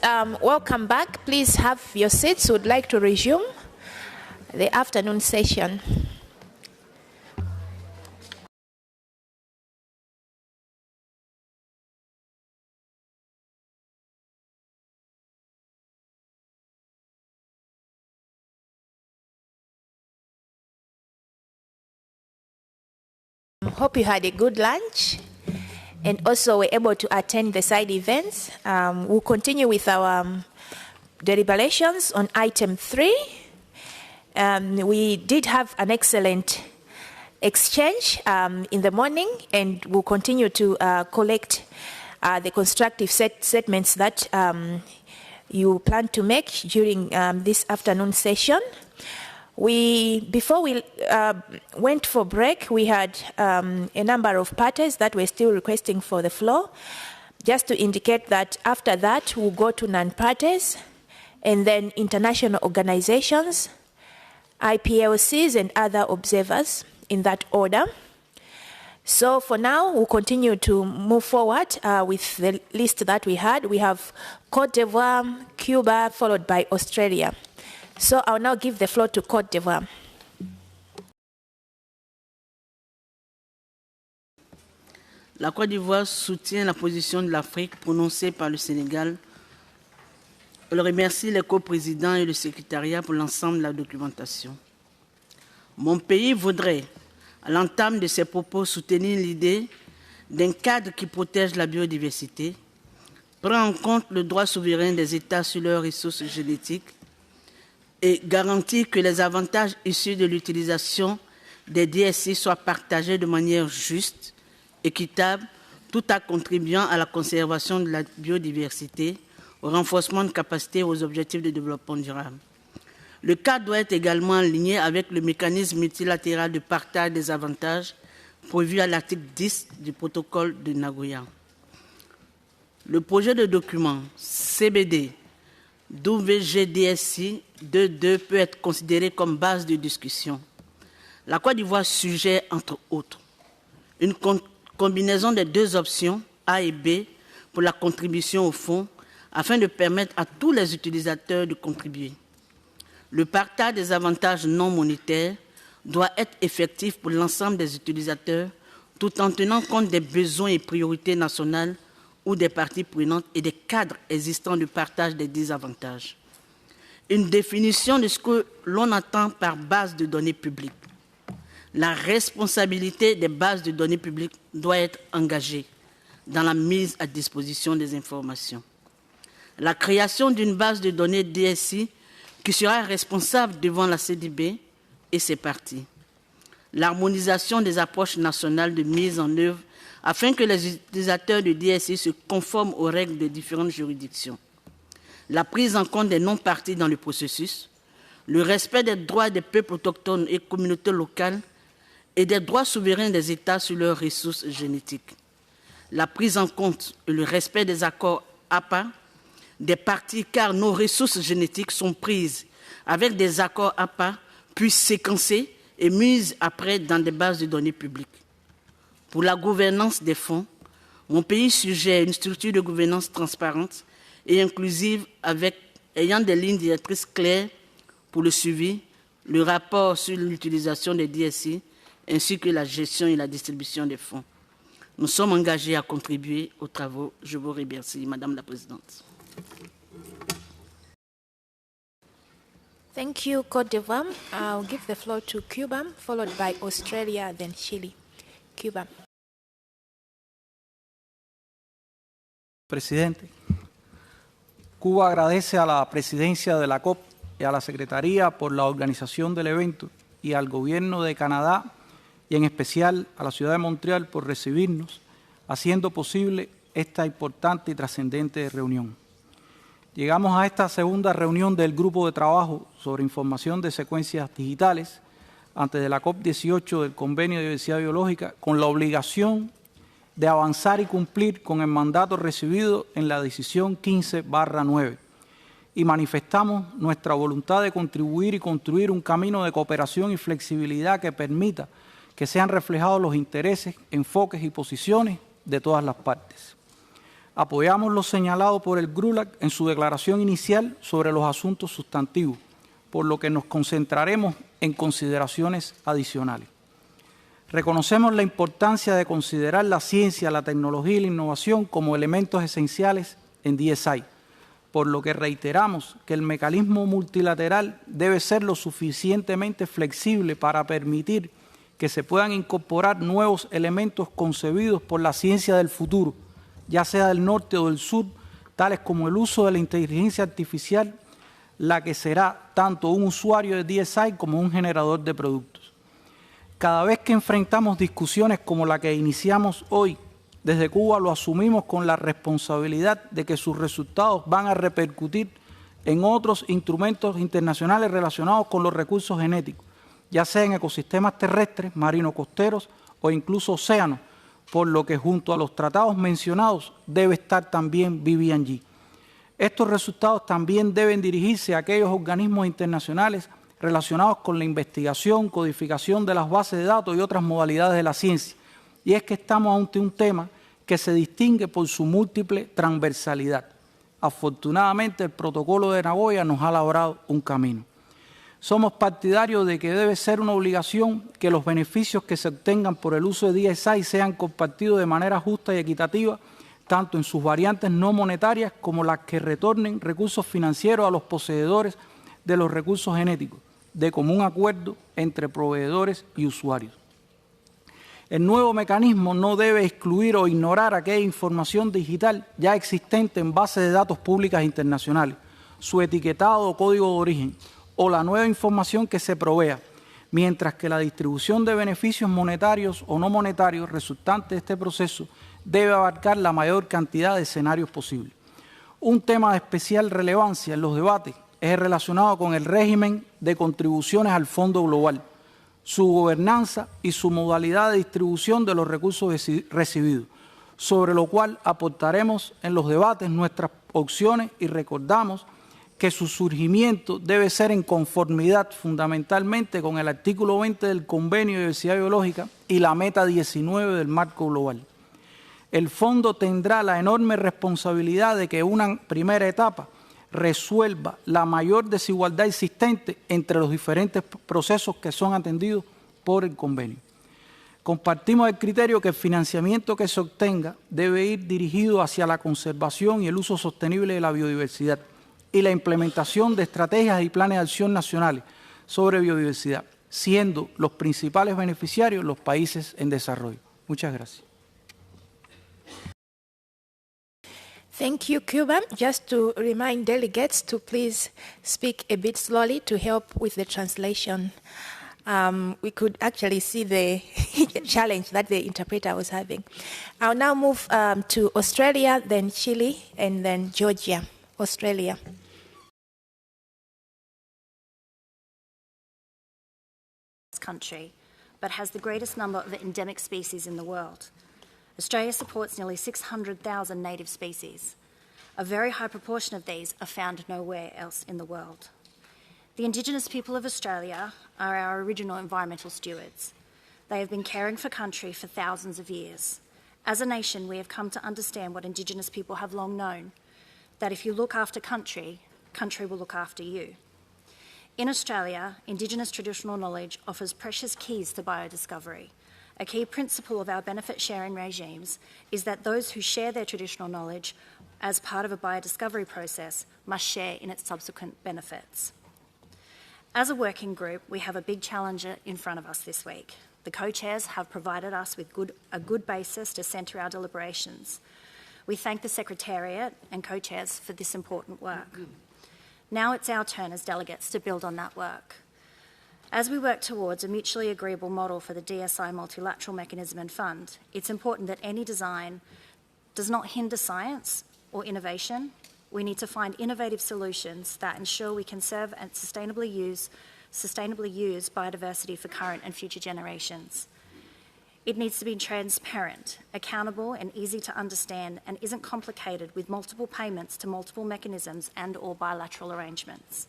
Welcome back. Please have your seats. Would like to resume the afternoon session. Hope you had a good lunch and also were able to attend the side events. We'll continue with our deliberations on item 3. We did have an excellent exchange in the morning, and we'll continue to collect the constructive statements that you plan to make during this afternoon session. Before we went for break, we had a number of parties that were still requesting for the floor. Just to indicate that after that, we'll go to non-parties, and then international organizations, IPLCs, and other observers in that order. So for now, we'll continue to move forward with the list that we had. We have Côte d'Ivoire, Cuba, followed by Australia. So I'll now give the floor to Côte d'Ivoire. La Côte d'Ivoire soutient la position de l'Afrique prononcée par le Sénégal. Elle remercie les coprésidents et le secrétariat pour l'ensemble de la documentation. Mon pays voudrait, à l'entame de ses propos, soutenir l'idée d'un cadre qui protège la biodiversité, prend en compte le droit souverain des États sur leurs ressources génétiques et garantit que les avantages issus de l'utilisation des DSI soient partagés de manière juste, équitable, tout en contribuant à la conservation de la biodiversité, au renforcement de capacités aux objectifs de développement durable. Le cadre doit être également aligné avec le mécanisme multilatéral de partage des avantages prévu à l'article 10 du protocole de Nagoya. Le projet de document CBD WGDSI-2 peut être considéré comme base de discussion. La Côte d'Ivoire suggère, entre autres, une combinaison des deux options A et B pour la contribution au fonds afin de permettre à tous les utilisateurs de contribuer. Le partage des avantages non monétaires doit être effectif pour l'ensemble des utilisateurs tout en tenant compte des besoins et priorités nationales ou des parties prenantes et des cadres existants de partage des désavantages. Une définition de ce que l'on entend par base de données publiques. La responsabilité des bases de données publiques doit être engagée dans la mise à disposition des informations. La création d'une base de données DSI qui sera responsable devant la CDB et ses parties. L'harmonisation des approches nationales de mise en œuvre afin que les utilisateurs de DSI se conforment aux règles de différentes juridictions. La prise en compte des non-parties dans le processus, le respect des droits des peuples autochtones et communautés locales et des droits souverains des États sur leurs ressources génétiques. La prise en compte et le respect des accords APA des parties, car nos ressources génétiques sont prises avec des accords APA, puis séquencées et mises après dans des bases de données publiques. Pour la gouvernance des fonds, mon pays suggère une structure de gouvernance transparente et inclusive ayant des lignes directrices claires pour le suivi, le rapport sur l'utilisation des DSI, ainsi que la gestion et la distribution des fonds. Nous sommes engagés à contribuer aux travaux. Je vous remercie, Madame la Présidente. Thank you, Côte d'Ivoire. I'll give the floor to Cuba, followed by Australia, then Chile. Cuba. Presidente, Cuba agradece a la presidencia de la COP y a la Secretaría por la organización del evento y al Gobierno de Canadá y en especial a la ciudad de Montreal por recibirnos, haciendo posible esta importante y trascendente reunión. Llegamos a esta segunda reunión del Grupo de Trabajo sobre Información de Secuencias Digitales antes de la COP18 del Convenio de Diversidad Biológica con la obligación de avanzar y cumplir con el mandato recibido en la decisión 15/9 y manifestamos nuestra voluntad de contribuir y construir un camino de cooperación y flexibilidad que permita que sean reflejados los intereses, enfoques y posiciones de todas las partes. Apoyamos lo señalado por el GRULAC en su declaración inicial sobre los asuntos sustantivos, por lo que nos concentraremos en consideraciones adicionales. Reconocemos la importancia de considerar la ciencia, la tecnología y la innovación como elementos esenciales en DSI, por lo que reiteramos que el mecanismo multilateral debe ser lo suficientemente flexible para permitir que se puedan incorporar nuevos elementos concebidos por la ciencia del futuro, ya sea del norte o del sur, tales como el uso de la inteligencia artificial, la que será tanto un usuario de DSI como un generador de productos. Cada vez que enfrentamos discusiones como la que iniciamos hoy, desde Cuba lo asumimos con la responsabilidad de que sus resultados van a repercutir en otros instrumentos internacionales relacionados con los recursos genéticos, ya sea en ecosistemas terrestres, marino-costeros o incluso océanos, por lo que junto a los tratados mencionados debe estar también BBG. Estos resultados también deben dirigirse a aquellos organismos internacionales relacionados con la investigación, codificación de las bases de datos y otras modalidades de la ciencia. Y es que estamos ante un tema que se distingue por su múltiple transversalidad. Afortunadamente, el protocolo de Nagoya nos ha labrado un camino. Somos partidarios de que debe ser una obligación que los beneficios que se obtengan por el uso de DSI sean compartidos de manera justa y equitativa, tanto en sus variantes no monetarias como las que retornen recursos financieros a los poseedores de los recursos genéticos, de común acuerdo entre proveedores y usuarios. El nuevo mecanismo no debe excluir o ignorar aquella información digital ya existente en bases de datos públicas internacionales, su etiquetado o código de origen, o la nueva información que se provea, mientras que la distribución de beneficios monetarios o no monetarios resultantes de este proceso debe abarcar la mayor cantidad de escenarios posibles. Un tema de especial relevancia en los debates es relacionado con el régimen de contribuciones al Fondo Global, su gobernanza y su modalidad de distribución de los recursos recibidos, sobre lo cual aportaremos en los debates nuestras opciones y recordamos que su surgimiento debe ser en conformidad fundamentalmente con el artículo 20 del Convenio de Diversidad Biológica y la meta 19 del Marco Global. El fondo tendrá la enorme responsabilidad de que una primera etapa resuelva la mayor desigualdad existente entre los diferentes procesos que son atendidos por el convenio. Compartimos el criterio que el financiamiento que se obtenga debe ir dirigido hacia la conservación y el uso sostenible de la biodiversidad y la implementación de estrategias y planes de acción nacionales sobre biodiversidad, siendo los principales beneficiarios los países en desarrollo. Muchas gracias. Thank you, Cuba. Just to remind delegates to please speak a bit slowly to help with the translation. We could actually see the challenge that the interpreter was having. I'll now move to Australia, then Chile, and then Georgia. Australia. Country, but has the greatest number of endemic species in the world. Australia supports nearly 600,000 native species. A very high proportion of these are found nowhere else in the world. The Indigenous people of Australia are our original environmental stewards. They have been caring for country for thousands of years. As a nation, we have come to understand what Indigenous people have long known, that if you look after country, country will look after you. In Australia, Indigenous traditional knowledge offers precious keys to biodiscovery. A key principle of our benefit sharing regimes is that those who share their traditional knowledge as part of a biodiscovery process must share in its subsequent benefits. As a working group, we have a big challenge in front of us this week. The co-chairs have provided us with a good basis to centre our deliberations. We thank the Secretariat and co-chairs for this important work. Now it's our turn as delegates to build on that work. As we work towards a mutually agreeable model for the DSI multilateral mechanism and fund, it's important that any design does not hinder science or innovation. We need to find innovative solutions that ensure we conserve and sustainably use biodiversity for current and future generations. It needs to be transparent, accountable and easy to understand and isn't complicated with multiple payments to multiple mechanisms and or bilateral arrangements.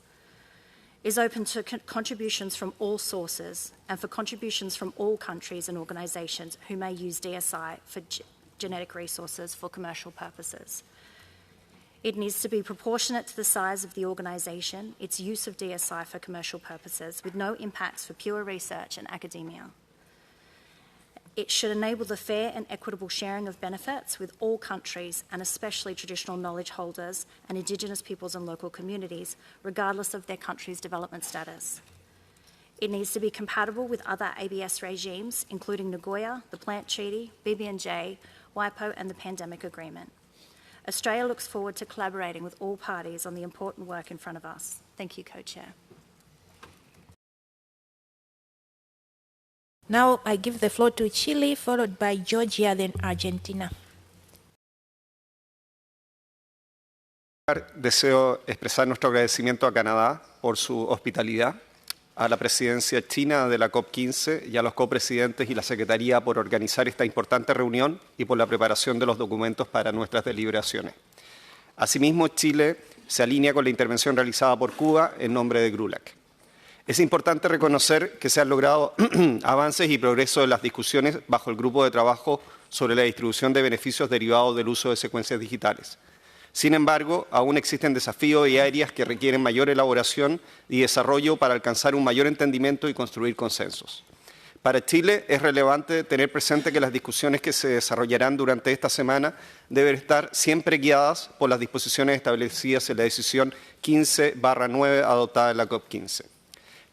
Is open to contributions from all sources and for contributions from all countries and organisations who may use DSI for genetic resources for commercial purposes. It needs to be proportionate to the size of the organisation, its use of DSI for commercial purposes, with no impacts for pure research and academia. It should enable the fair and equitable sharing of benefits with all countries, and especially traditional knowledge holders and Indigenous peoples and local communities, regardless of their country's development status. It needs to be compatible with other ABS regimes, including Nagoya, the Plant Treaty, BBNJ, WIPO and the Pandemic Agreement. Australia looks forward to collaborating with all parties on the important work in front of us. Thank you, Co-Chair. Now I give the floor to Chile, followed by Georgia, then Argentina. Deseo expresar nuestro agradecimiento a Canadá por su hospitalidad, a la presidencia china de la COP15 y a los copresidentes y la Secretaría por organizar esta importante reunión y por la preparación de los documentos para nuestras deliberaciones. Asimismo, Chile se alinea con la intervención realizada por Cuba en nombre de GRULAC. Es importante reconocer que se han logrado avances y progreso en las discusiones bajo el grupo de trabajo sobre la distribución de beneficios derivados del uso de secuencias digitales. Sin embargo, aún existen desafíos y áreas que requieren mayor elaboración y desarrollo para alcanzar un mayor entendimiento y construir consensos. Para Chile es relevante tener presente que las discusiones que se desarrollarán durante esta semana deben estar siempre guiadas por las disposiciones establecidas en la decisión 15/9 adoptada en la COP15.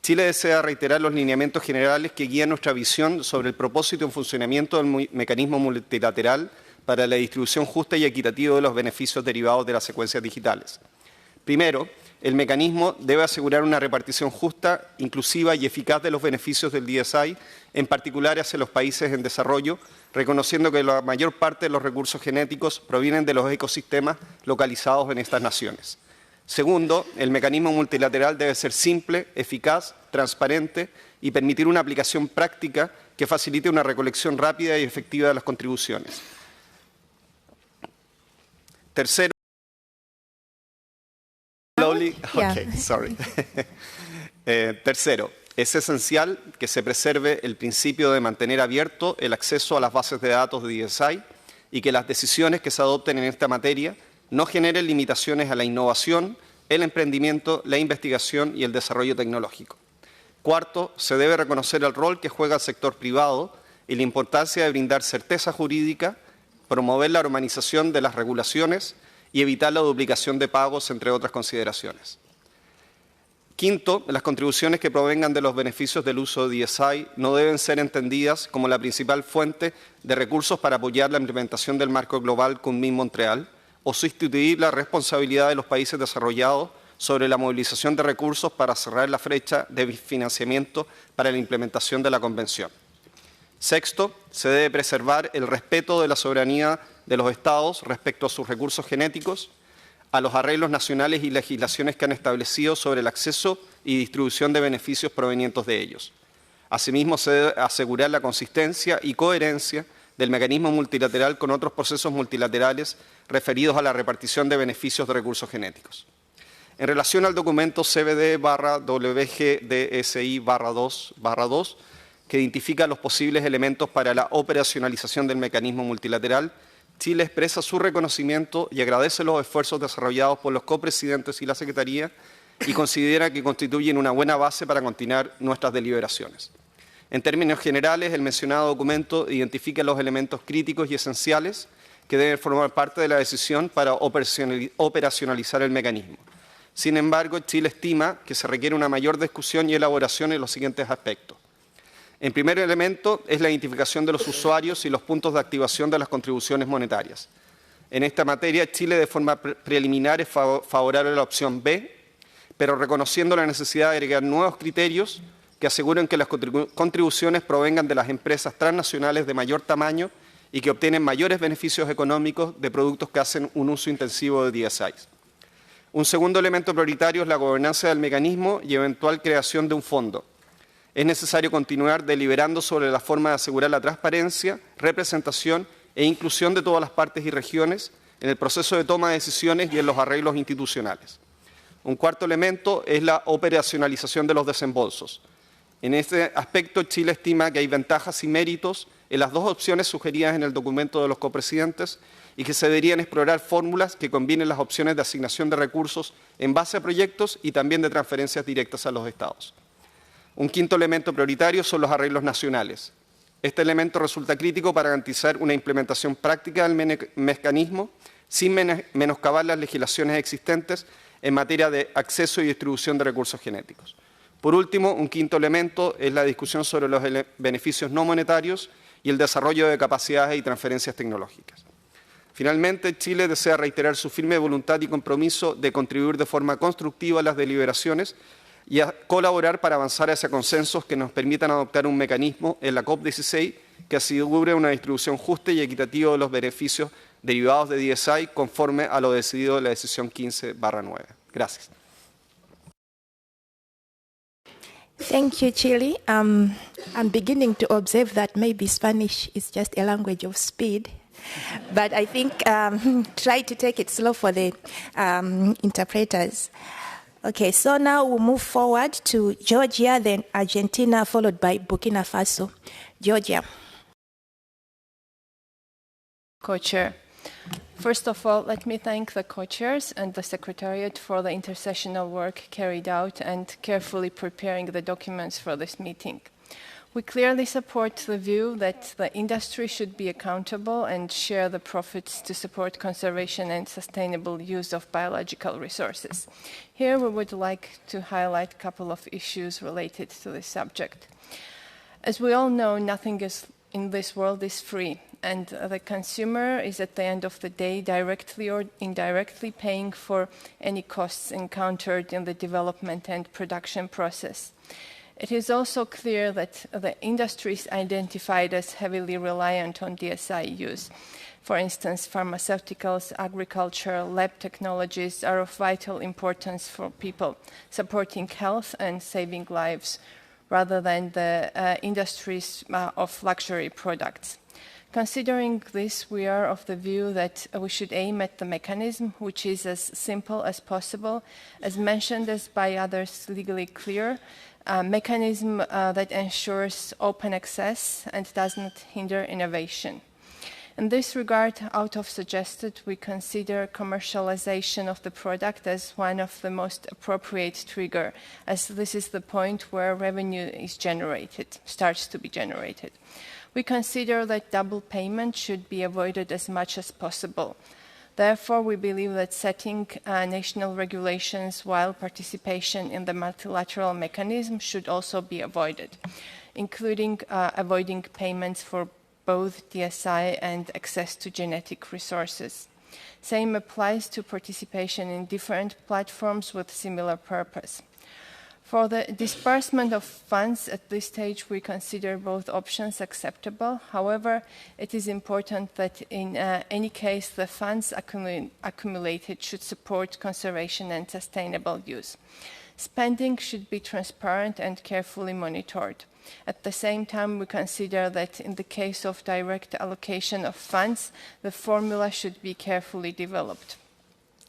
Chile desea reiterar los lineamientos generales que guían nuestra visión sobre el propósito y funcionamiento del mecanismo multilateral para la distribución justa y equitativa de los beneficios derivados de las secuencias digitales. Primero, el mecanismo debe asegurar una repartición justa, inclusiva y eficaz de los beneficios del DSI, en particular hacia los países en desarrollo, reconociendo que la mayor parte de los recursos genéticos provienen de los ecosistemas localizados en estas naciones. Segundo, el mecanismo multilateral debe ser simple, eficaz, transparente y permitir una aplicación práctica que facilite una recolección rápida y efectiva de las contribuciones. Tercero, Tercero, es esencial que se preserve el principio de mantener abierto el acceso a las bases de datos de DSI y que las decisiones que se adopten en esta materia no generen limitaciones a la innovación, el emprendimiento, la investigación y el desarrollo tecnológico. Cuarto, se debe reconocer el rol que juega el sector privado y la importancia de brindar certeza jurídica, promover la armonización de las regulaciones y evitar la duplicación de pagos, entre otras consideraciones. Quinto, las contribuciones que provengan de los beneficios del uso de DSI no deben ser entendidas como la principal fuente de recursos para apoyar la implementación del marco global Kunming-Montreal o sustituir la responsabilidad de los países desarrollados sobre la movilización de recursos para cerrar la brecha de financiamiento para la implementación de la Convención. Sexto, se debe preservar el respeto de la soberanía de los Estados respecto a sus recursos genéticos, a los arreglos nacionales y legislaciones que han establecido sobre el acceso y distribución de beneficios provenientes de ellos. Asimismo, se debe asegurar la consistencia y coherencia del mecanismo multilateral con otros procesos multilaterales referidos a la repartición de beneficios de recursos genéticos. En relación al documento CBD-WGDSI-2, que identifica los posibles elementos para la operacionalización del mecanismo multilateral, Chile expresa su reconocimiento y agradece los esfuerzos desarrollados por los copresidentes y la Secretaría y considera que constituyen una buena base para continuar nuestras deliberaciones. En términos generales, el mencionado documento identifica los elementos críticos y esenciales que deben formar parte de la decisión para operacionalizar el mecanismo. Sin embargo, Chile estima que se requiere una mayor discusión y elaboración en los siguientes aspectos. El primer elemento es la identificación de los usuarios y los puntos de activación de las contribuciones monetarias. En esta materia, Chile de forma preliminar es favorable a la opción B, pero reconociendo la necesidad de agregar nuevos criterios que aseguren que las contribuciones provengan de las empresas transnacionales de mayor tamaño y que obtienen mayores beneficios económicos de productos que hacen un uso intensivo de DSIs. Un segundo elemento prioritario es la gobernanza del mecanismo y eventual creación de un fondo. Es necesario continuar deliberando sobre la forma de asegurar la transparencia, representación e inclusión de todas las partes y regiones en el proceso de toma de decisiones y en los arreglos institucionales. Un cuarto elemento es la operacionalización de los desembolsos. En este aspecto, Chile estima que hay ventajas y méritos en las dos opciones sugeridas en el documento de los copresidentes y que se deberían explorar fórmulas que combinen las opciones de asignación de recursos en base a proyectos y también de transferencias directas a los estados. Un quinto elemento prioritario son los arreglos nacionales. Este elemento resulta crítico para garantizar una implementación práctica del mecanismo sin menoscabar las legislaciones existentes en materia de acceso y distribución de recursos genéticos. Por último, un quinto elemento es la discusión sobre los beneficios no monetarios y el desarrollo de capacidades y transferencias tecnológicas. Finalmente, Chile desea reiterar su firme voluntad y compromiso de contribuir de forma constructiva a las deliberaciones y a colaborar para avanzar hacia consensos que nos permitan adoptar un mecanismo en la COP16 que asegure una distribución justa y equitativa de los beneficios derivados de DSI conforme a lo decidido en la decisión 15/9. Gracias. Thank you, Chile. I'm beginning to observe that maybe Spanish is just a language of speed, but I think try to take it slow for the interpreters. Okay, so now we'll move forward to Georgia, then Argentina, followed by Burkina Faso. Georgia. Co-chair. First of all, let me thank the co-chairs and the Secretariat for the intersessional work carried out and carefully preparing the documents for this meeting. We clearly support the view that the industry should be accountable and share the profits to support conservation and sustainable use of biological resources. Here we would like to highlight a couple of issues related to this subject. As we all know, nothing in this world is free, and the consumer is at the end of the day directly or indirectly paying for any costs encountered in the development and production process. It is also clear that the industry is identified as heavily reliant on DSI use. For instance, pharmaceuticals, agriculture, lab technologies are of vital importance for people, supporting health and saving lives, rather than the industries of luxury products. Considering this, we are of the view that we should aim at the mechanism which is as simple as possible, as mentioned as by others legally clear, a mechanism that ensures open access and does not hinder innovation. In this regard, out of suggested, we consider commercialization of the product as one of the most appropriate trigger, as this is the point where revenue is generated, starts to be generated. We consider that double payment should be avoided as much as possible. Therefore, we believe that setting national regulations while participation in the multilateral mechanism should also be avoided, including avoiding payments for both DSI and access to genetic resources. Same applies to participation in different platforms with similar purpose. For the disbursement of funds at this stage, we consider both options acceptable. However, it is important that in any case, the funds accumulated should support conservation and sustainable use. Spending should be transparent and carefully monitored. At the same time, we consider that in the case of direct allocation of funds, the formula should be carefully developed.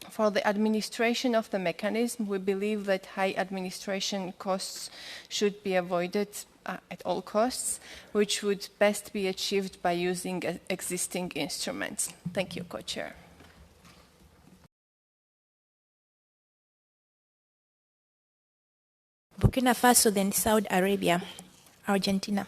For the administration of the mechanism, we believe that high administration costs should be avoided at all costs, which would best be achieved by using existing instruments. Thank you, Co-Chair. Burkina Faso, then Saudi Arabia, Argentina.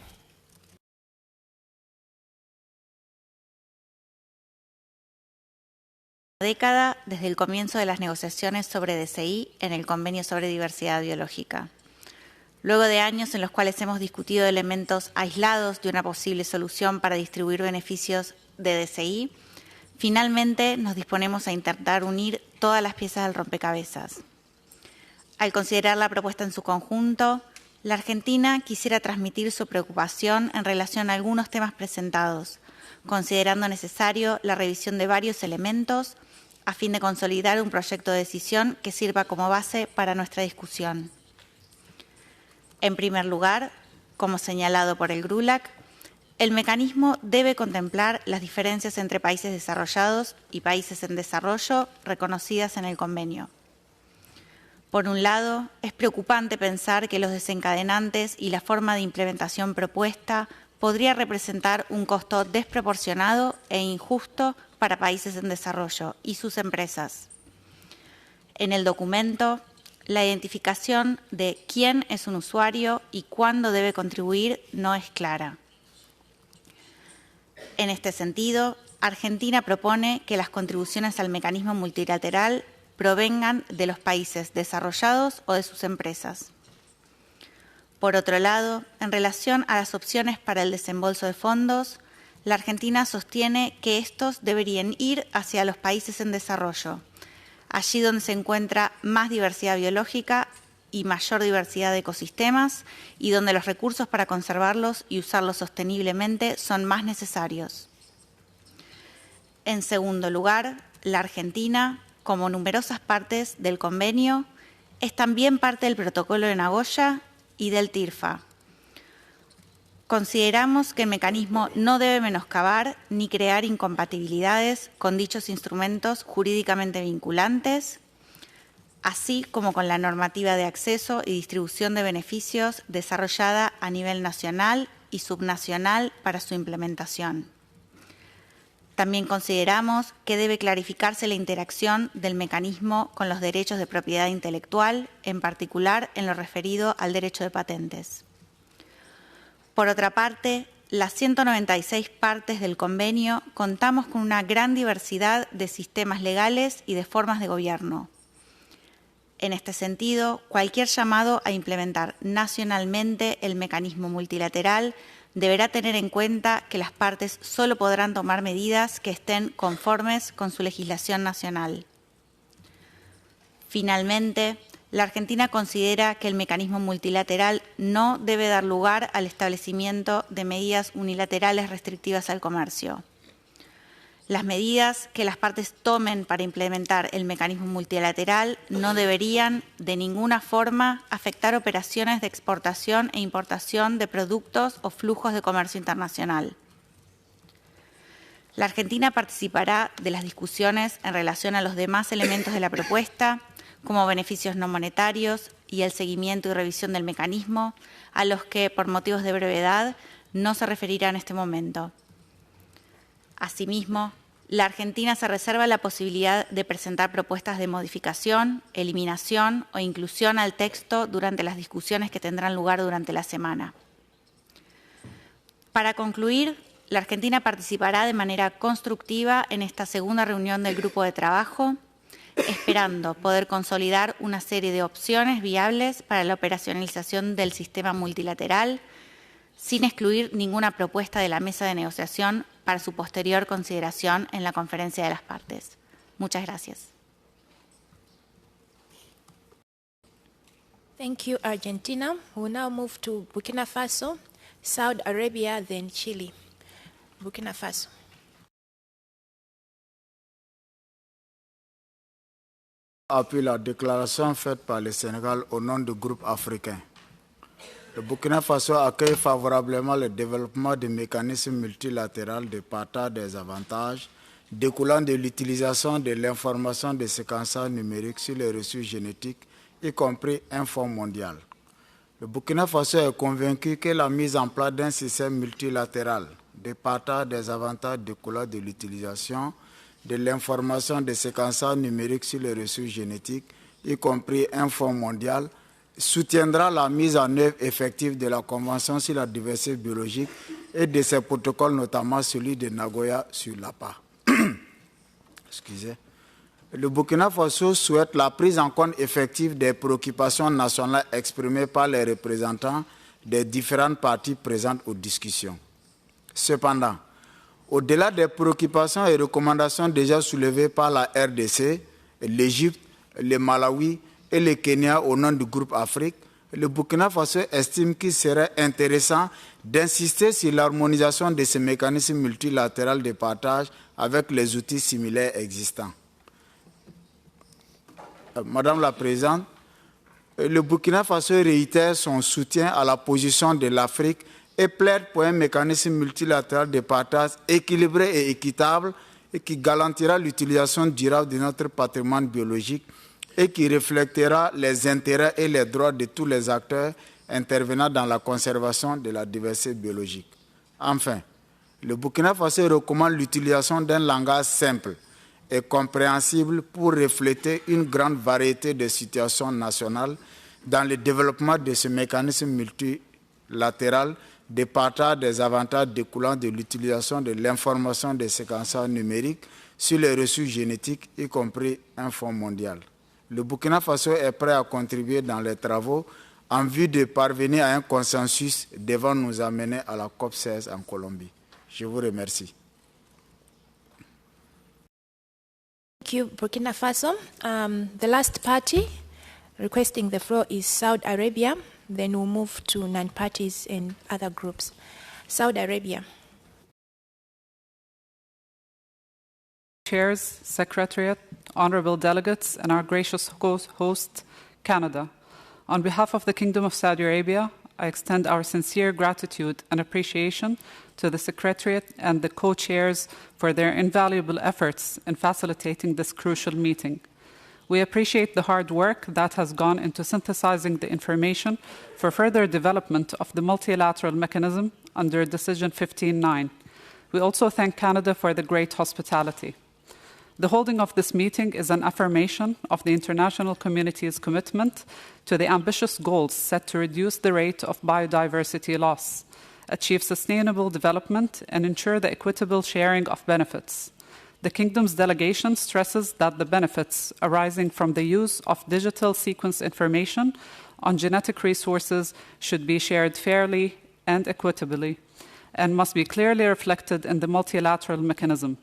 Década desde el comienzo de las negociaciones sobre DSI en el Convenio sobre Diversidad Biológica. Luego de años en los cuales hemos discutido elementos aislados de una posible solución para distribuir beneficios de DSI, finalmente nos disponemos a intentar unir todas las piezas del rompecabezas. Al considerar la propuesta en su conjunto, la Argentina quisiera transmitir su preocupación en relación a algunos temas presentados, considerando necesario la revisión de varios elementos a fin de consolidar un proyecto de decisión que sirva como base para nuestra discusión. En primer lugar, como señalado por el GRULAC, el mecanismo debe contemplar las diferencias entre países desarrollados y países en desarrollo reconocidas en el convenio. Por un lado, es preocupante pensar que los desencadenantes y la forma de implementación propuesta podría representar un costo desproporcionado e injusto para países en desarrollo y sus empresas. En el documento, la identificación de quién es un usuario y cuándo debe contribuir no es clara. En este sentido, Argentina propone que las contribuciones al mecanismo multilateral provengan de los países desarrollados o de sus empresas. Por otro lado, en relación a las opciones para el desembolso de fondos, la Argentina sostiene que estos deberían ir hacia los países en desarrollo, allí donde se encuentra más diversidad biológica y mayor diversidad de ecosistemas y donde los recursos para conservarlos y usarlos sosteniblemente son más necesarios. En segundo lugar, la Argentina, como numerosas partes del convenio, es también parte del Protocolo de Nagoya y del TIRFA. Consideramos que el mecanismo no debe menoscabar ni crear incompatibilidades con dichos instrumentos jurídicamente vinculantes, así como con la normativa de acceso y distribución de beneficios desarrollada a nivel nacional y subnacional para su implementación. También consideramos que debe clarificarse la interacción del mecanismo con los derechos de propiedad intelectual, en particular en lo referido al derecho de patentes. Por otra parte, las 196 partes del convenio contamos con una gran diversidad de sistemas legales y de formas de gobierno. En este sentido, cualquier llamado a implementar nacionalmente el mecanismo multilateral deberá tener en cuenta que las partes solo podrán tomar medidas que estén conformes con su legislación nacional. Finalmente, la Argentina considera que el mecanismo multilateral no debe dar lugar al establecimiento de medidas unilaterales restrictivas al comercio. Las medidas que las partes tomen para implementar el mecanismo multilateral no deberían, de ninguna forma, afectar operaciones de exportación e importación de productos o flujos de comercio internacional. La Argentina participará de las discusiones en relación a los demás elementos de la propuesta, como beneficios no monetarios y el seguimiento y revisión del mecanismo, a los que, por motivos de brevedad, no se referirá en este momento. Asimismo, la Argentina se reserva la posibilidad de presentar propuestas de modificación, eliminación o inclusión al texto durante las discusiones que tendrán lugar durante la semana. Para concluir, la Argentina participará de manera constructiva en esta segunda reunión del grupo de trabajo, esperando poder consolidar una serie de opciones viables para la operacionalización del sistema multilateral, sin excluir ninguna propuesta de la mesa de negociación para su posterior consideración en la conferencia de las partes. Muchas gracias. Thank you, Argentina. We'll now move to Burkina Faso, Saudi Arabia, then Chile. Burkina Faso. Appuie la déclaration faite par le Sénégal au nom du groupe africain. Le Burkina Faso accueille favorablement le développement des mécanismes multilatéraux de partage des avantages découlant de l'utilisation de l'information de séquençage numérique sur les ressources génétiques, y compris un fonds mondial. Le Burkina Faso est convaincu que la mise en place d'un système multilatéral de partage des avantages découlant de l'utilisation de l'information de séquençage numérique sur les ressources génétiques, y compris un fonds mondial, soutiendra la mise en œuvre effective de la Convention sur la diversité biologique et de ses protocoles, notamment celui de Nagoya sur l'APA. Excusez. Le Burkina Faso souhaite la prise en compte effective des préoccupations nationales exprimées par les représentants des différentes parties présentes aux discussions. Cependant, au-delà des préoccupations et recommandations déjà soulevées par la RDC, l'Égypte, le Malawi et le Kenya au nom du groupe Afrique, le Burkina Faso estime qu'il serait intéressant d'insister sur l'harmonisation de ces mécanismes multilatéraux de partage avec les outils similaires existants. Madame la Présidente, le Burkina Faso réitère son soutien à la position de l'Afrique et plaide pour un mécanisme multilatéral de partage équilibré et équitable et qui garantira l'utilisation durable de notre patrimoine biologique et qui reflètera les intérêts et les droits de tous les acteurs intervenant dans la conservation de la diversité biologique. Enfin, le Burkina Faso recommande l'utilisation d'un langage simple et compréhensible pour refléter une grande variété de situations nationales dans le développement de ce mécanisme multilatéral de partage des avantages découlant de l'utilisation de l'information des séquençeurs numériques sur les ressources génétiques, y compris un fonds mondial. Le Burkina Faso est prêt à contribuer dans les travaux en vue de parvenir à un consensus devant nous amener à la COP16 en Colombie. Je vous remercie. Thank you, Burkina Faso. The last party requesting the floor is Saudi Arabia. Then we'll move to non-parties and other groups. Saudi Arabia. Chairs, Secretariat, honorable delegates, and our gracious host, Canada. On behalf of the Kingdom of Saudi Arabia, I extend our sincere gratitude and appreciation to the Secretariat and the co-chairs for their invaluable efforts in facilitating this crucial meeting. We appreciate the hard work that has gone into synthesizing the information for further development of the multilateral mechanism under Decision 15.9. We also thank Canada for the great hospitality. The holding of this meeting is an affirmation of the international community's commitment to the ambitious goals set to reduce the rate of biodiversity loss, achieve sustainable development, and ensure the equitable sharing of benefits. The Kingdom's delegation stresses that the benefits arising from the use of digital sequence information on genetic resources should be shared fairly and equitably, and must be clearly reflected in the multilateral mechanism.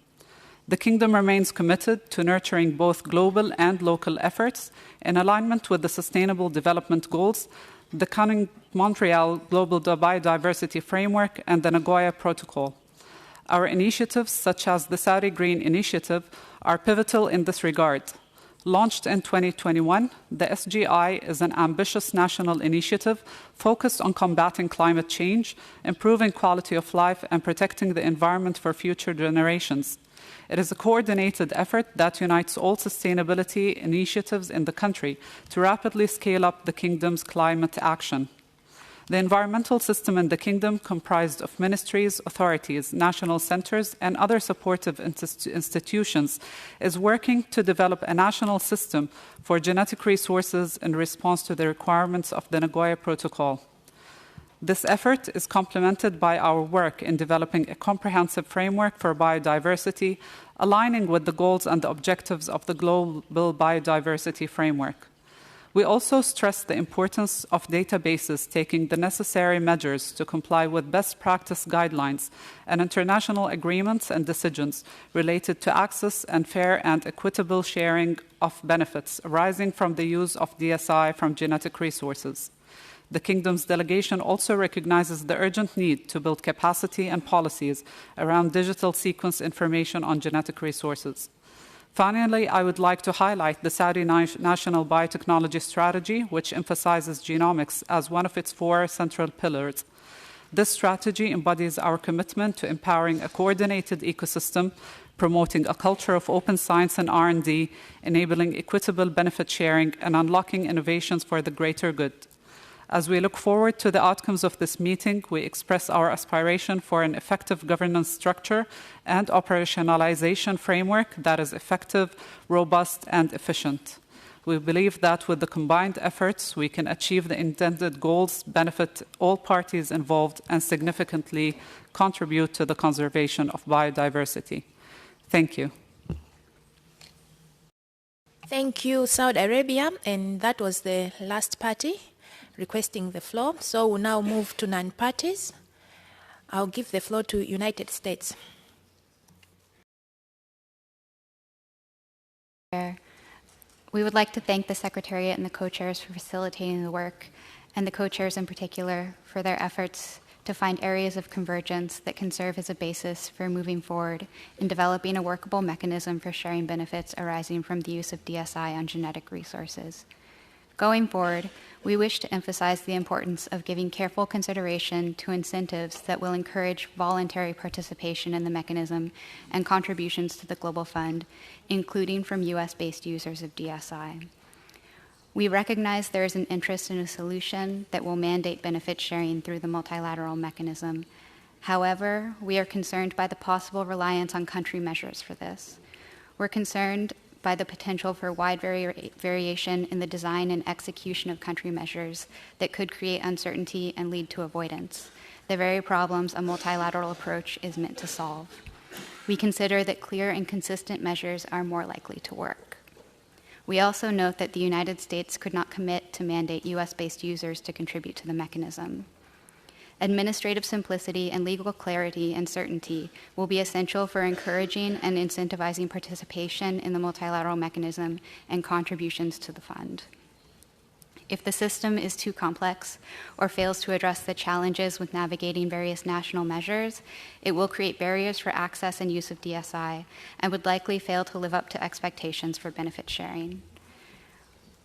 The Kingdom remains committed to nurturing both global and local efforts in alignment with the Sustainable Development Goals, the coming Montreal Global Biodiversity Framework, and the Nagoya Protocol. Our initiatives, such as the Saudi Green Initiative, are pivotal in this regard. Launched in 2021, the SGI is an ambitious national initiative focused on combating climate change, improving quality of life, and protecting the environment for future generations. It is a coordinated effort that unites all sustainability initiatives in the country to rapidly scale up the Kingdom's climate action. The environmental system in the Kingdom, comprised of ministries, authorities, national centres, and other supportive institutions, is working to develop a national system for genetic resources in response to the requirements of the Nagoya Protocol. This effort is complemented by our work in developing a comprehensive framework for biodiversity, aligning with the goals and the objectives of the Global Biodiversity Framework. We also stress the importance of databases taking the necessary measures to comply with best practice guidelines and international agreements and decisions related to access and fair and equitable sharing of benefits arising from the use of DSI from genetic resources. The Kingdom's delegation also recognizes the urgent need to build capacity and policies around digital sequence information on genetic resources. Finally, I would like to highlight the Saudi National Biotechnology Strategy, which emphasizes genomics as one of its 4 central pillars. This strategy embodies our commitment to empowering a coordinated ecosystem, promoting a culture of open science and R&D, enabling equitable benefit sharing, and unlocking innovations for the greater good. As we look forward to the outcomes of this meeting, we express our aspiration for an effective governance structure and operationalization framework that is effective, robust, and efficient. We believe that with the combined efforts, we can achieve the intended goals, benefit all parties involved, and significantly contribute to the conservation of biodiversity. Thank you. Thank you, Saudi Arabia. And that was the last party requesting the floor. So we'll now move to non-parties. I'll give the floor to United States. We would like to thank the Secretariat and the co-chairs for facilitating the work, and the co-chairs in particular for their efforts to find areas of convergence that can serve as a basis for moving forward in developing a workable mechanism for sharing benefits arising from the use of DSI on genetic resources. Going forward, we wish to emphasize the importance of giving careful consideration to incentives that will encourage voluntary participation in the mechanism and contributions to the Global Fund, including from U.S.-based users of DSI. We recognize there is an interest in a solution that will mandate benefit sharing through the multilateral mechanism. However, we are concerned by the possible reliance on country measures for this. We're concerned by the potential for wide variation in the design and execution of country measures that could create uncertainty and lead to avoidance, the very problems a multilateral approach is meant to solve. We consider that clear and consistent measures are more likely to work. We also note that the United States could not commit to mandate US-based users to contribute to the mechanism. Administrative simplicity and legal clarity and certainty will be essential for encouraging and incentivizing participation in the multilateral mechanism and contributions to the fund. If the system is too complex or fails to address the challenges with navigating various national measures, it will create barriers for access and use of DSI and would likely fail to live up to expectations for benefit sharing.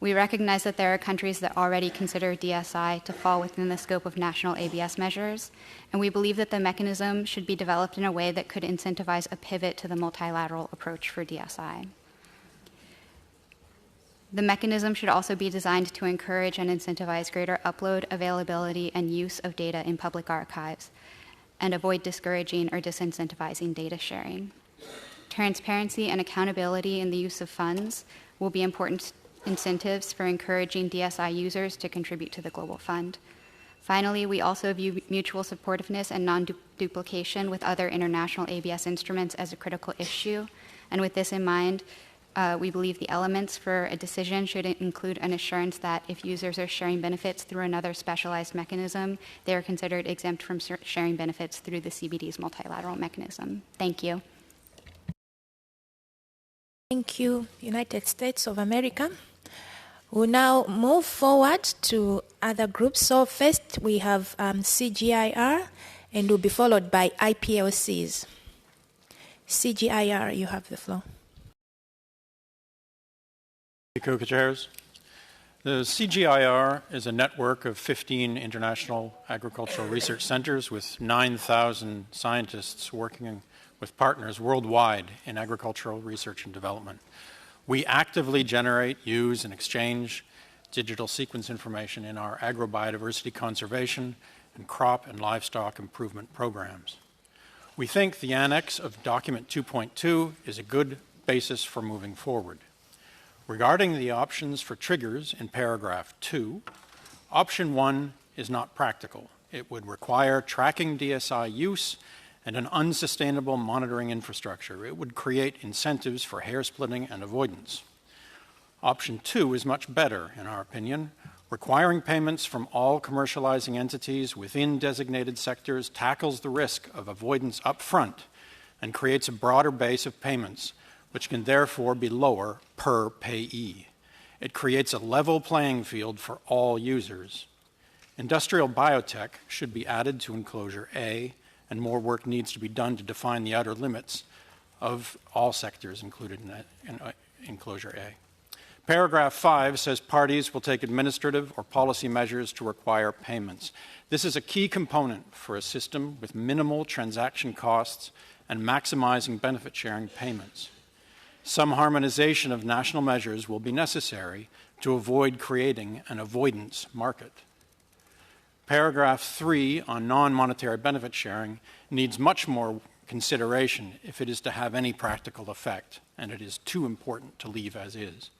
We recognize that there are countries that already consider DSI to fall within the scope of national ABS measures, and we believe that the mechanism should be developed in a way that could incentivize a pivot to the multilateral approach for DSI. The mechanism should also be designed to encourage and incentivize greater upload, availability, and use of data in public archives, and avoid discouraging or disincentivizing data sharing. Transparency and accountability in the use of funds will be important incentives for encouraging DSI users to contribute to the Global Fund. Finally, we also view mutual supportiveness and non-duplication with other international ABS instruments as a critical issue. And with this in mind, we believe the elements for a decision should include an assurance that if users are sharing benefits through another specialized mechanism, they are considered exempt from sharing benefits through the CBD's multilateral mechanism. Thank you. Thank you, United States of America. We'll now move forward to other groups. So first we have CGIR, and will be followed by IPLCs. CGIR, you have the floor. Co-chairs. The CGIR is a network of 15 international agricultural research centers with 9,000 scientists working with partners worldwide in agricultural research and development. We actively generate, use, and exchange digital sequence information in our agrobiodiversity conservation and crop and livestock improvement programs. We think the annex of document 2.2 is a good basis for moving forward. Regarding the options for triggers in paragraph 2, option 1 is not practical. It would require tracking DSI use and an unsustainable monitoring infrastructure. It would create incentives for hair splitting and avoidance. Option 2 is much better, in our opinion. Requiring payments from all commercializing entities within designated sectors tackles the risk of avoidance up front and creates a broader base of payments, which can therefore be lower per payee. It creates a level playing field for all users. Industrial biotech should be added to Enclosure A, and more work needs to be done to define the outer limits of all sectors included in Enclosure A. Paragraph 5 says parties will take administrative or policy measures to require payments. This is a key component for a system with minimal transaction costs and maximizing benefit sharing payments. Some harmonization of national measures will be necessary to avoid creating an avoidance market. Paragraph 3 on non-monetary benefit sharing needs much more consideration if it is to have any practical effect, and it is too important to leave as is.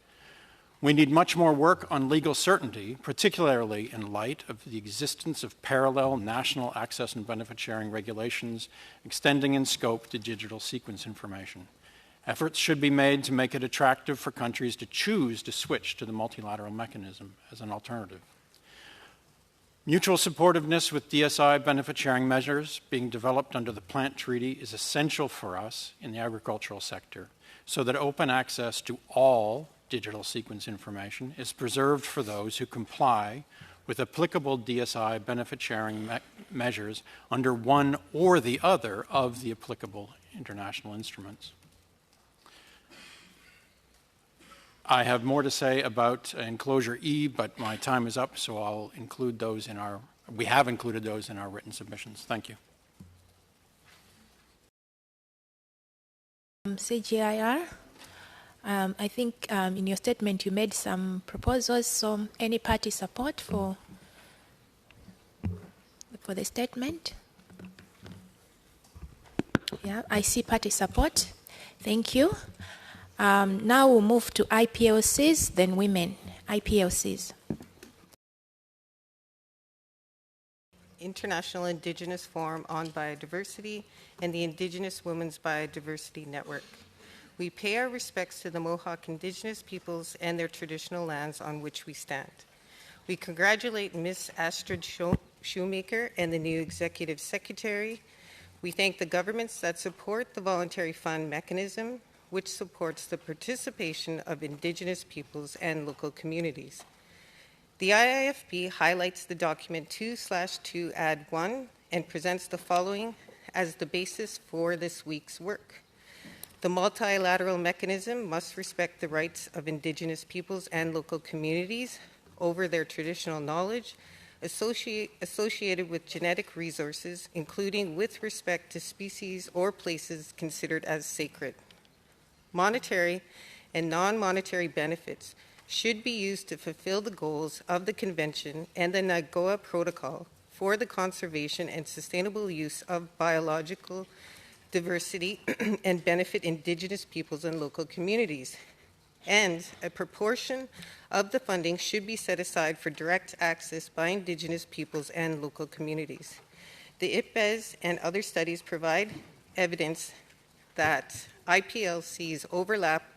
We need much more work on legal certainty, particularly in light of the existence of parallel national access and benefit sharing regulations extending in scope to digital sequence information. Efforts should be made to make it attractive for countries to choose to switch to the multilateral mechanism as an alternative. Mutual supportiveness with DSI benefit sharing measures being developed under the Plant Treaty is essential for us in the agricultural sector so that open access to all digital sequence information is preserved for those who comply with applicable DSI benefit sharing measures under one or the other of the applicable international instruments. I have more to say about Enclosure E, but my time is up, so I'll include those in our, we have included those in our written submissions. Thank you. CGIR. I think in your statement you made some proposals, so any party support for the statement? Yeah, I see party support. Thank you. Now we'll move to IPLCs, then women. IPLCs. International Indigenous Forum on Biodiversity and the Indigenous Women's Biodiversity Network. We pay our respects to the Mohawk Indigenous peoples and their traditional lands on which we stand. We congratulate Ms. Astrid Shoemaker and the new Executive Secretary. We thank the governments that support the Voluntary Fund mechanism, which supports the participation of Indigenous peoples and local communities. The IIFB highlights the document 2/2 Add 1 and presents the following as the basis for this week's work. The multilateral mechanism must respect the rights of Indigenous peoples and local communities over their traditional knowledge associated with genetic resources, including with respect to species or places considered as sacred. Monetary and non-monetary benefits should be used to fulfill the goals of the Convention and the Nagoya Protocol for the conservation and sustainable use of biological diversity and benefit Indigenous peoples and local communities. And a proportion of the funding should be set aside for direct access by Indigenous peoples and local communities. The IPBES and other studies provide evidence that IPLCs overlap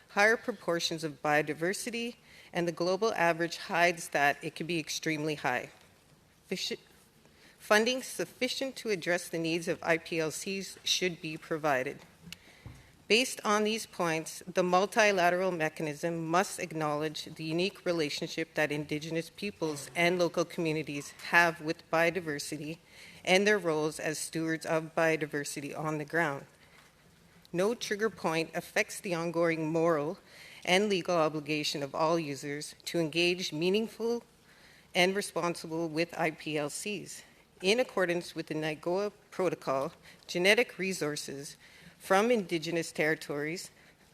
higher proportions of biodiversity, and the global average hides that it can be extremely high. Funding sufficient to address the needs of IPLCs should be provided. Based on these points, the multilateral mechanism must acknowledge the unique relationship that Indigenous peoples and local communities have with biodiversity and their roles as stewards of biodiversity on the ground. No trigger point affects the ongoing moral and legal obligation of all users to engage meaningful and responsible with IPLCs. In accordance with the Nagoya Protocol, genetic resources from Indigenous territories,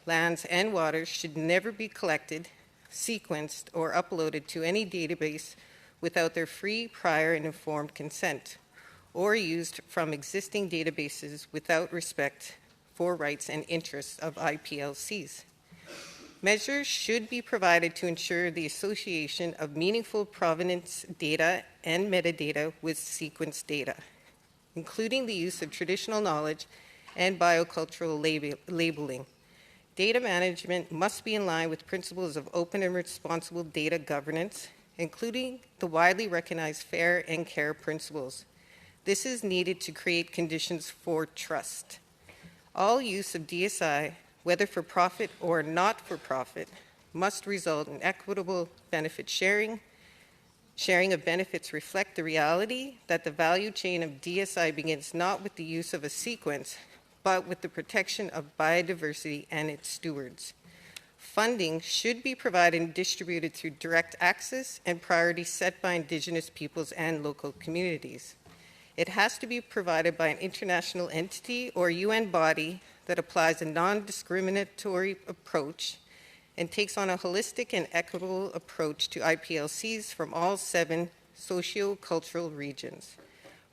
lands, and waters should never be collected, sequenced, or uploaded to any database without their free, prior, and informed consent, or used from existing databases without respect for rights and interests of IPLCs. Measures should be provided to ensure the association of meaningful provenance data and metadata with sequence data, including the use of traditional knowledge and biocultural labeling. Data management must be in line with principles of open and responsible data governance, including the widely recognized fair and care principles. This is needed to create conditions for trust. All use of DSI, whether for profit or not for profit, must result in equitable benefit sharing. Sharing of benefits reflect the reality that the value chain of DSI begins not with the use of a sequence, but with the protection of biodiversity and its stewards. Funding should be provided and distributed through direct access and priorities set by Indigenous peoples and local communities. It has to be provided by an international entity or UN body that applies a non-discriminatory approach and takes on a holistic and equitable approach to IPLCs from all 7 socio-cultural regions,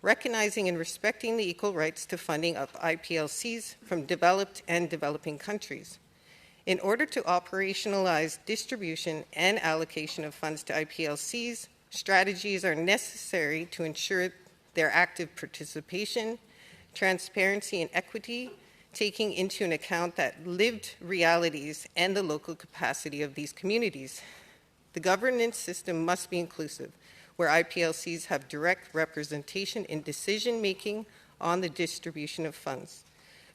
recognizing and respecting the equal rights to funding of IPLCs from developed and developing countries. In order to operationalize distribution and allocation of funds to IPLCs, strategies are necessary to ensure their active participation, transparency, and equity, taking into account that lived realities and the local capacity of these communities. The governance system must be inclusive, where IPLCs have direct representation in decision-making on the distribution of funds.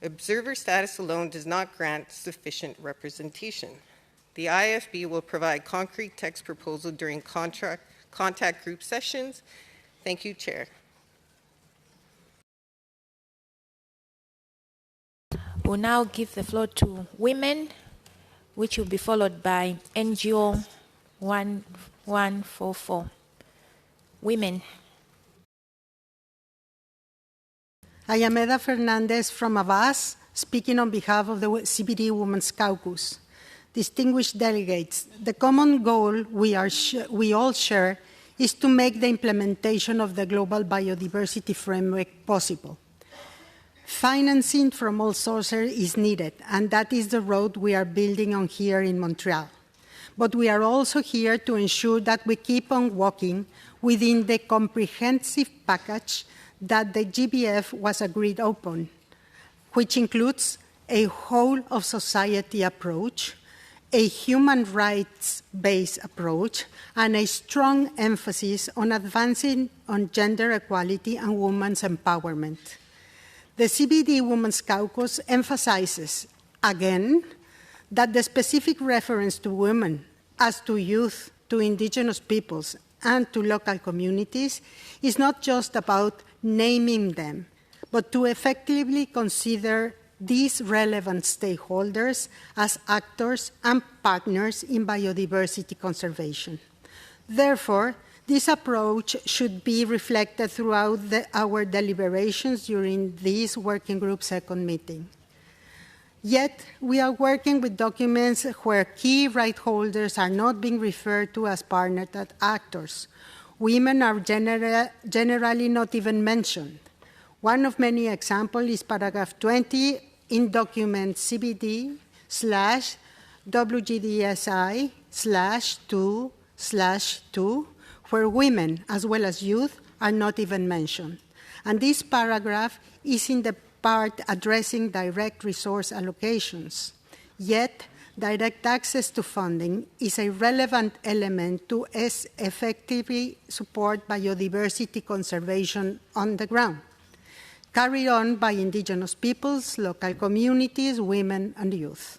Observer status alone does not grant sufficient representation. The IFB will provide concrete text proposal during contact group sessions. Thank you, Chair. We'll now give the floor to women, which will be followed by NGO 1144. Women. I am Eda Fernandez from Avas, speaking on behalf of the CBD Women's Caucus. distinguished delegates, the common goal we all share is to make the implementation of the Global Biodiversity Framework possible. Financing from all sources is needed, and that is the road we are building on here in Montreal. But we are also here to ensure that we keep on walking within the comprehensive package that the GBF was agreed upon, which includes a whole-of-society approach, a human rights-based approach, and a strong emphasis on advancing on gender equality and women's empowerment. The CBD Women's Caucus emphasizes, again, that the specific reference to women, as to youth, to indigenous peoples, and to local communities is not just about naming them, but to effectively consider these relevant stakeholders as actors and partners in biodiversity conservation. Therefore, this approach should be reflected throughout our deliberations during this working group second meeting. Yet, we are working with documents where key right holders are not being referred to as partners and actors. Women are generally not even mentioned. One of many examples is paragraph 20 in document CBD-WGDSI-2/2, where women, as well as youth, are not even mentioned. And this paragraph is in the part addressing direct resource allocations. Yet, direct access to funding is a relevant element to effectively support biodiversity conservation on the ground, carried on by indigenous peoples, local communities, women, and youth.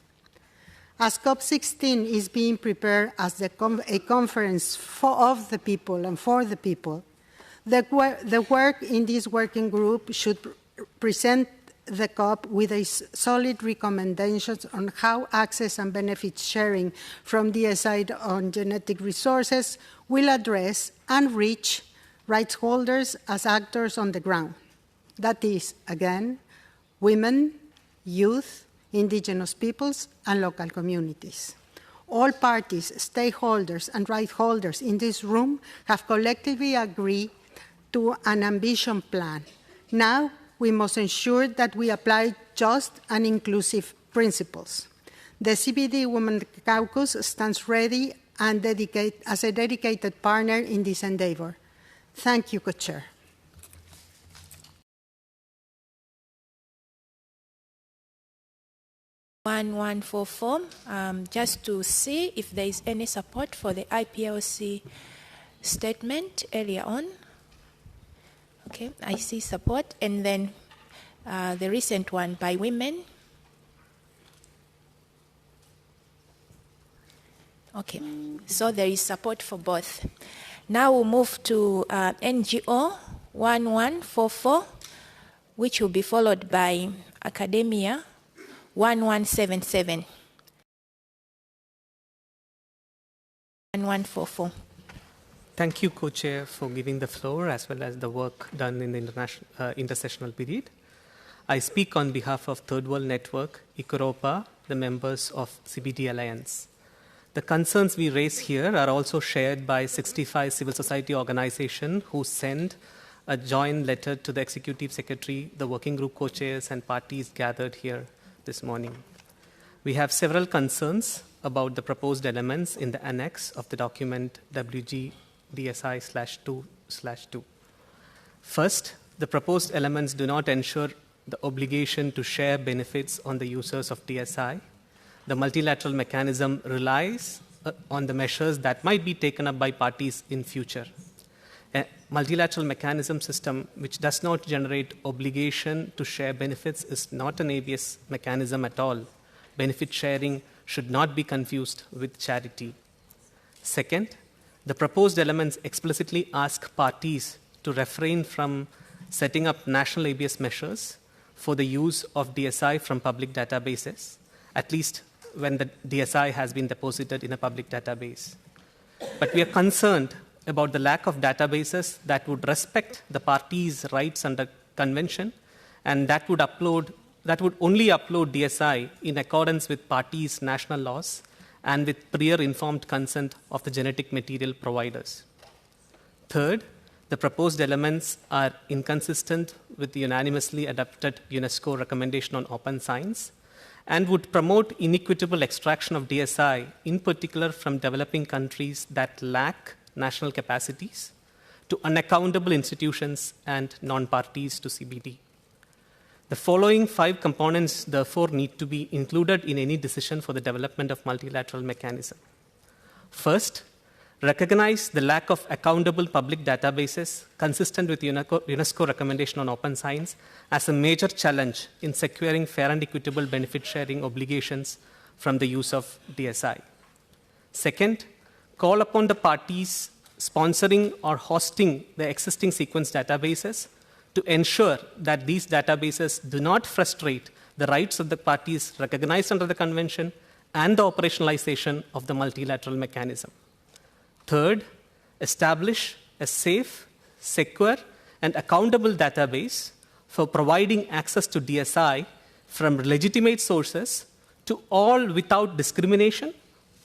As COP16 is being prepared as a conference of the people and for the people, the work in this working group should present the COP with a solid recommendations on how access and benefit sharing from DSI on genetic resources will address and reach rights holders as actors on the ground. That is, again, women, youth, indigenous peoples, and local communities. All parties, stakeholders, and right holders in this room have collectively agreed to an ambition plan. Now, we must ensure that we apply just and inclusive principles. The CBD Women Caucus stands ready and as a dedicated partner in this endeavor. Thank you, Co-Chair. Just to see if there is any support for the IPLC statement earlier on. Okay, I see support. And then the recent one by women. Okay, so there is support for both. Now we'll move to NGO 1144, which will be followed by academia 1177. 1144. Thank you, Co-Chair, for giving the floor as well as the work done in the intersessional period. I speak on behalf of Third World Network, ICOROPA, the members of CBD Alliance. The concerns we raise here are also shared by 65 civil society organizations who sent a joint letter to the Executive Secretary, the working group co-chairs, and parties gathered here this morning. We have several concerns about the proposed elements in the annex of the document WGDSI-2/2. First, the proposed elements do not ensure the obligation to share benefits on the users of DSI. The multilateral mechanism relies on the measures that might be taken up by parties in future. A multilateral mechanism system which does not generate obligation to share benefits is not an ABS mechanism at all. Benefit sharing should not be confused with charity. Second, the proposed elements explicitly ask parties to refrain from setting up national ABS measures for the use of DSI from public databases, at least when the DSI has been deposited in a public database. But we are concerned about the lack of databases that would respect the parties' rights under convention and that would only upload DSI in accordance with parties' national laws and with prior informed consent of the genetic material providers. Third, the proposed elements are inconsistent with the unanimously adopted UNESCO recommendation on open science and would promote inequitable extraction of DSI, in particular from developing countries that lack national capacities, to unaccountable institutions and non-parties to CBD. The following 5 components, therefore, need to be included in any decision for the development of multilateral mechanism. First, recognize the lack of accountable public databases consistent with UNESCO recommendation on open science as a major challenge in securing fair and equitable benefit sharing obligations from the use of DSI. Second, call upon the parties sponsoring or hosting the existing sequence databases to ensure that these databases do not frustrate the rights of the parties recognized under the Convention and the operationalization of the multilateral mechanism. Third, establish a safe, secure, and accountable database for providing access to DSI from legitimate sources to all without discrimination,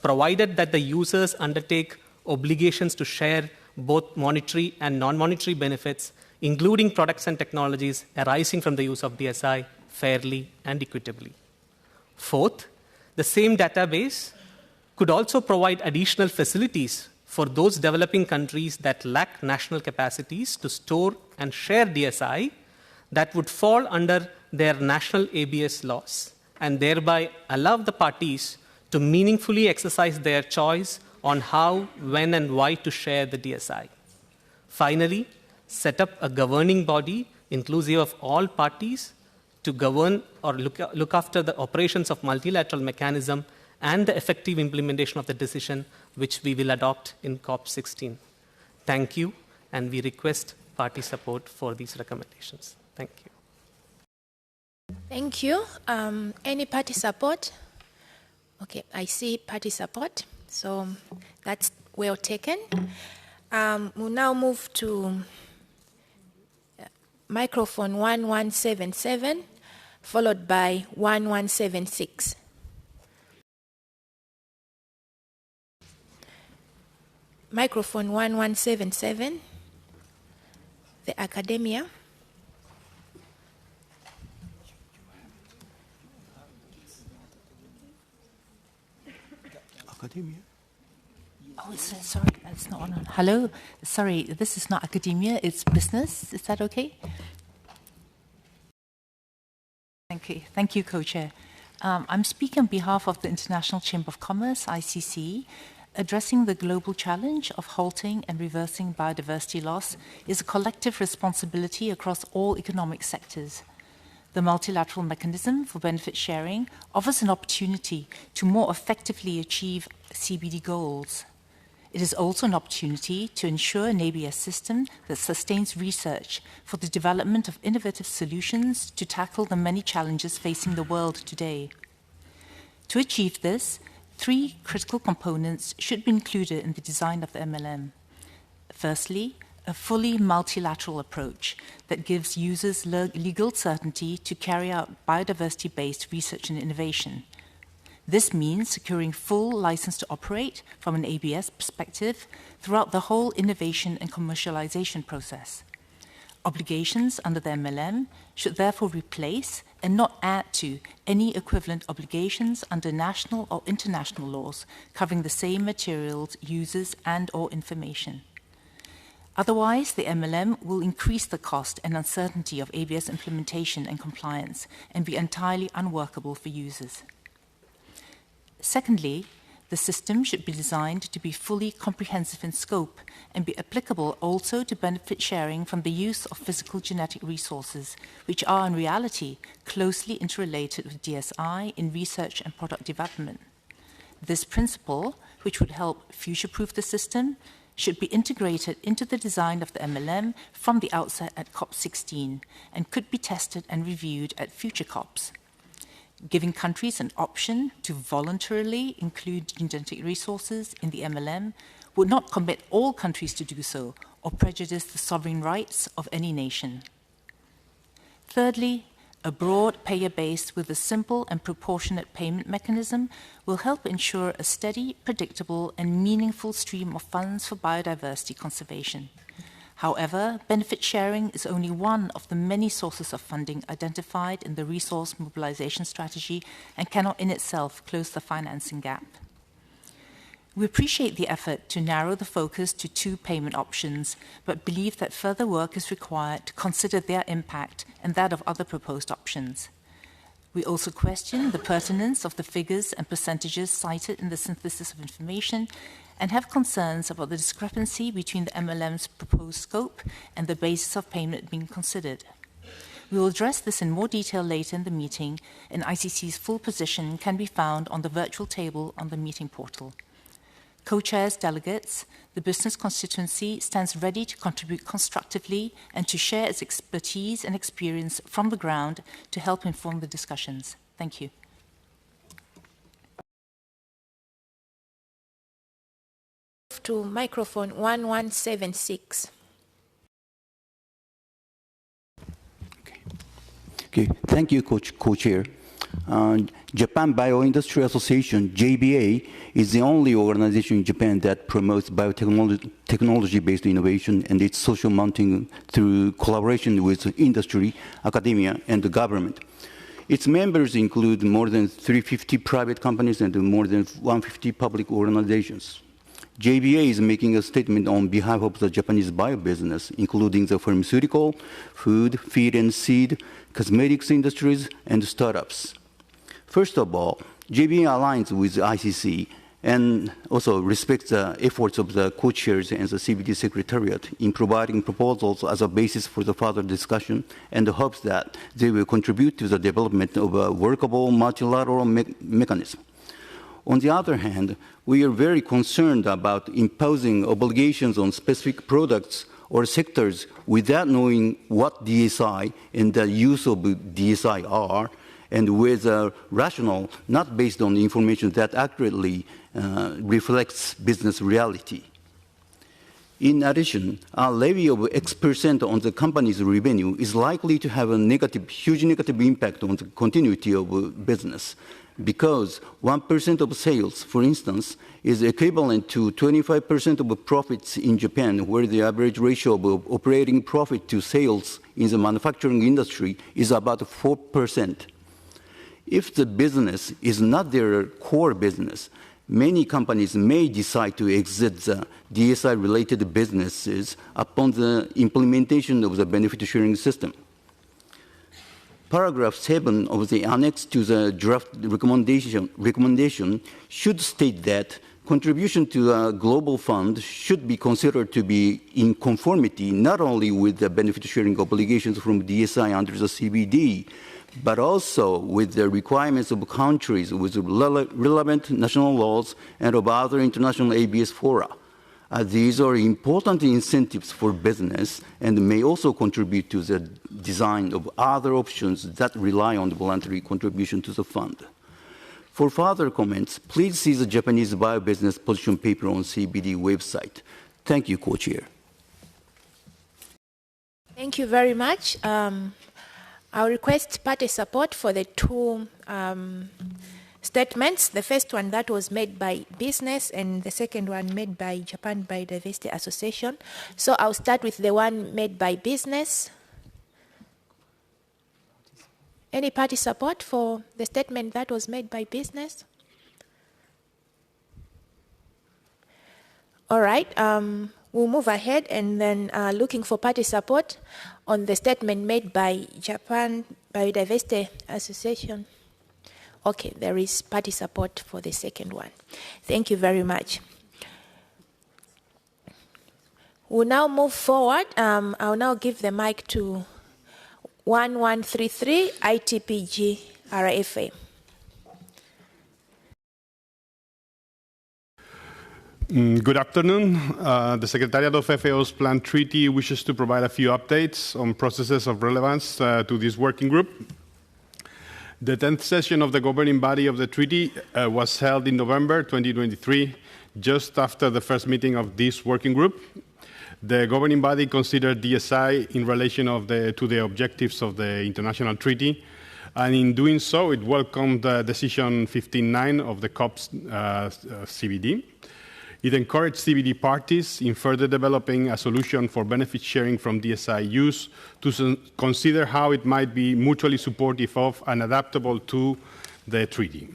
provided that the users undertake obligations to share both monetary and non-monetary benefits, including products and technologies arising from the use of DSI fairly and equitably. Fourth, the same database could also provide additional facilities for those developing countries that lack national capacities to store and share DSI that would fall under their national ABS laws and thereby allow the parties to meaningfully exercise their choice on how, when, and why to share the DSI. Finally, set up a governing body inclusive of all parties to govern or look after the operations of multilateral mechanism and the effective implementation of the decision which we will adopt in COP16. Thank you, and we request party support for these recommendations. Thank you. Thank you. Any party support? Okay, I see party support, so that's well taken. We'll now move to microphone 1177, followed by 1176. Microphone 1177, the academia. Academia? Oh, sorry, it's not on. Hello, sorry, this is not academia, it's business. Is that okay? Thank you, Co-Chair. I'm speaking on behalf of the International Chamber of Commerce, ICC. Addressing the global challenge of halting and reversing biodiversity loss is a collective responsibility across all economic sectors. The multilateral mechanism for benefit sharing offers an opportunity to more effectively achieve CBD goals. It is also an opportunity to ensure an ABS system that sustains research for the development of innovative solutions to tackle the many challenges facing the world today. To achieve this, 3 critical components should be included in the design of the MLM. Firstly, a fully multilateral approach that gives users legal certainty to carry out biodiversity-based research and innovation. This means securing full license to operate from an ABS perspective throughout the whole innovation and commercialization process. Obligations under the MLM should therefore replace and not add to any equivalent obligations under national or international laws covering the same materials, users, and/or information. Otherwise, the MLM will increase the cost and uncertainty of ABS implementation and compliance and be entirely unworkable for users. Secondly, the system should be designed to be fully comprehensive in scope and be applicable also to benefit sharing from the use of physical genetic resources, which are in reality closely interrelated with DSI in research and product development. This principle, which would help future-proof the system, should be integrated into the design of the MLM from the outset at COP16 and could be tested and reviewed at future COPs. Giving countries an option to voluntarily include genetic resources in the MLM would not commit all countries to do so or prejudice the sovereign rights of any nation. Thirdly, a broad payer base with a simple and proportionate payment mechanism will help ensure a steady, predictable, and meaningful stream of funds for biodiversity conservation. However, benefit sharing is only one of the many sources of funding identified in the resource mobilization strategy and cannot in itself close the financing gap. We appreciate the effort to narrow the focus to 2 payment options, but believe that further work is required to consider their impact and that of other proposed options. We also question the pertinence of the figures and percentages cited in the synthesis of information and have concerns about the discrepancy between the MLM's proposed scope and the basis of payment being considered. We will address this in more detail later in the meeting, and ICC's full position can be found on the virtual table on the meeting portal. Co-chairs, delegates, the business constituency stands ready to contribute constructively and to share its expertise and experience from the ground to help inform the discussions. Thank you. To microphone 1176. Okay. Thank you, Co-Chair. Japan Bioindustry Association, JBA, is the only organization in Japan that promotes biotechnology-based innovation and its social mounting through collaboration with industry, academia, and the government. Its members include more than 350 private companies and more than 150 public organizations. JBA is making a statement on behalf of the Japanese bio-business, including the pharmaceutical, food, feed and seed, cosmetics industries, and startups. First of all, JBA aligns with the ICC and also respects the efforts of the co-chairs and the CBD Secretariat in providing proposals as a basis for the further discussion and hopes that they will contribute to the development of a workable multilateral mechanism. On the other hand, we are very concerned about imposing obligations on specific products or sectors without knowing what DSI and the use of DSI are, and with a rationale not based on information that accurately reflects business reality. In addition, a levy of X% on the company's revenue is likely to have a huge negative impact on the continuity of business, because 1% of sales, for instance, is equivalent to 25% of profits in Japan, where the average ratio of operating profit to sales in the manufacturing industry is about 4%. If the business is not their core business, many companies may decide to exit the DSI-related businesses upon the implementation of the benefit-sharing system. Paragraph 7 of the annex to the draft recommendation should state that contribution to a global fund should be considered to be in conformity not only with the benefit-sharing obligations from DSI under the CBD, but also with the requirements of countries with relevant national laws and of other international ABS fora. These are important incentives for business and may also contribute to the design of other options that rely on the voluntary contribution to the fund. For further comments, please see the Japanese Biobusiness position paper on CBD website. Thank you, Co-Chair. Thank you very much. I'll request party support for the 2 statements. The first one that was made by business and the second one made by Japan Biodiversity Association. So I'll start with the one made by business. Any party support for the statement that was made by business? All right. We'll move ahead and then looking for party support on the statement made by Japan Biodiversity Association. Okay, there is party support for the second one. Thank you very much. We'll now move forward. I'll now give the mic to 1133 ITPG RFA. Good afternoon. The Secretariat of FAO's Planned Treaty wishes to provide a few updates on processes of relevance to this working group. The 10th session of the governing body of the treaty was held in November 2023, just after the first meeting of this working group. The governing body considered DSI in relation to the objectives of the international treaty, and in doing so, it welcomed Decision 15.9 of the COP's CBD. It encouraged CBD parties in further developing a solution for benefit sharing from DSI use to consider how it might be mutually supportive of and adaptable to the treaty.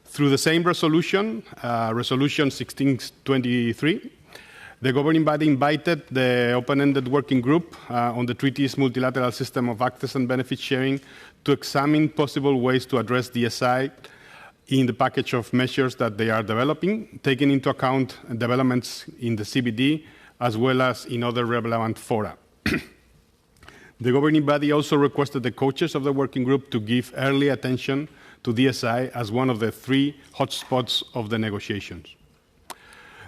Through the same resolution, Resolution 1623, the governing body invited the open-ended working group on the treaty's multilateral system of access and benefit sharing to examine possible ways to address DSI in the package of measures that they are developing, taking into account developments in the CBD as well as in other relevant fora. The governing body also requested the co-chairs of the working group to give early attention to DSI as one of the 3 hotspots of the negotiations.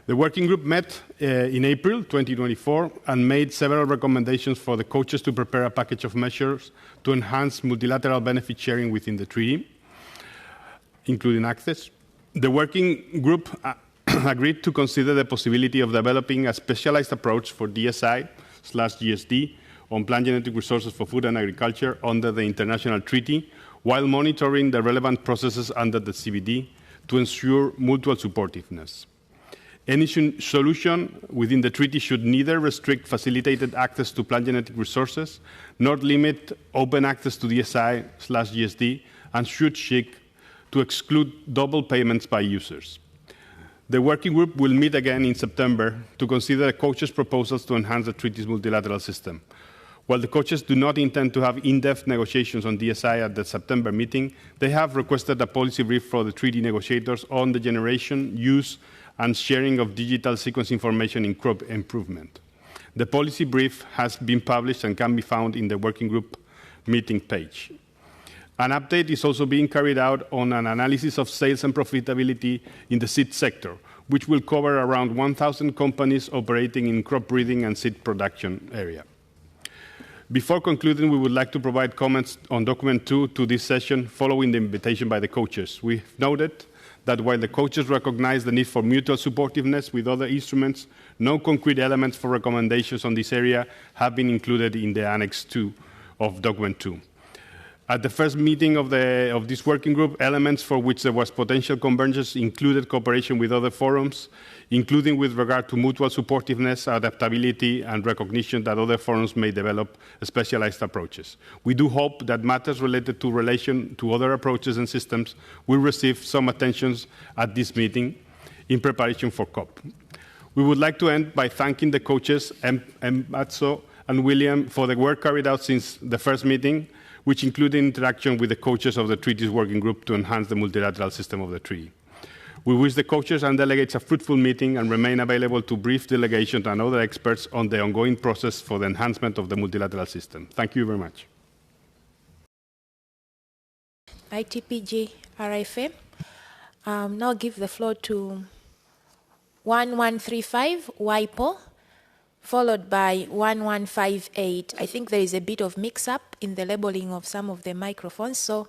The working group met in April 2024 and made several recommendations for the co-chairs to prepare a package of measures to enhance multilateral benefit sharing within the treaty, including access. The working group agreed to consider the possibility of developing a specialized approach for DSI/GSD on plant genetic resources for food and agriculture under the international treaty, while monitoring the relevant processes under the CBD to ensure mutual supportiveness. Any solution within the treaty should neither restrict facilitated access to plant genetic resources, nor limit open access to DSI/GSD, and should seek to exclude double payments by users. The working group will meet again in September to consider the co-chairs' proposals to enhance the treaty's multilateral system. While the co-chairs do not intend to have in-depth negotiations on DSI at the September meeting, they have requested a policy brief for the treaty negotiators on the generation, use, and sharing of digital sequence information in crop improvement. The policy brief has been published and can be found in the working group meeting page. An update is also being carried out on an analysis of sales and profitability in the seed sector, which will cover around 1,000 companies operating in crop breeding and seed production area. Before concluding, we would like to provide comments on document 2 to this session following the invitation by the co-chairs. We've noted that while the co-chairs recognize the need for mutual supportiveness with other instruments, no concrete elements for recommendations on this area have been included in the Annex 2 of Document 2. At the first meeting of this working group, elements for which there was potential convergence included cooperation with other forums, including with regard to mutual supportiveness, adaptability, and recognition that other forums may develop specialized approaches. We do hope that matters related to relation to other approaches and systems will receive some attention at this meeting in preparation for COP. We would like to end by thanking the co-chairs, Matzo and William, for the work carried out since the first meeting, which included interaction with the co-chairs of the treaties working group to enhance the multilateral system of the treaty. We wish the co-chairs and delegates a fruitful meeting and remain available to brief delegations and other experts on the ongoing process for the enhancement of the multilateral system. Thank you very much. ITPG RFA. Now give the floor to 1135 WIPO, followed by 1158. I think there is a bit of mix-up in the labeling of some of the microphones, so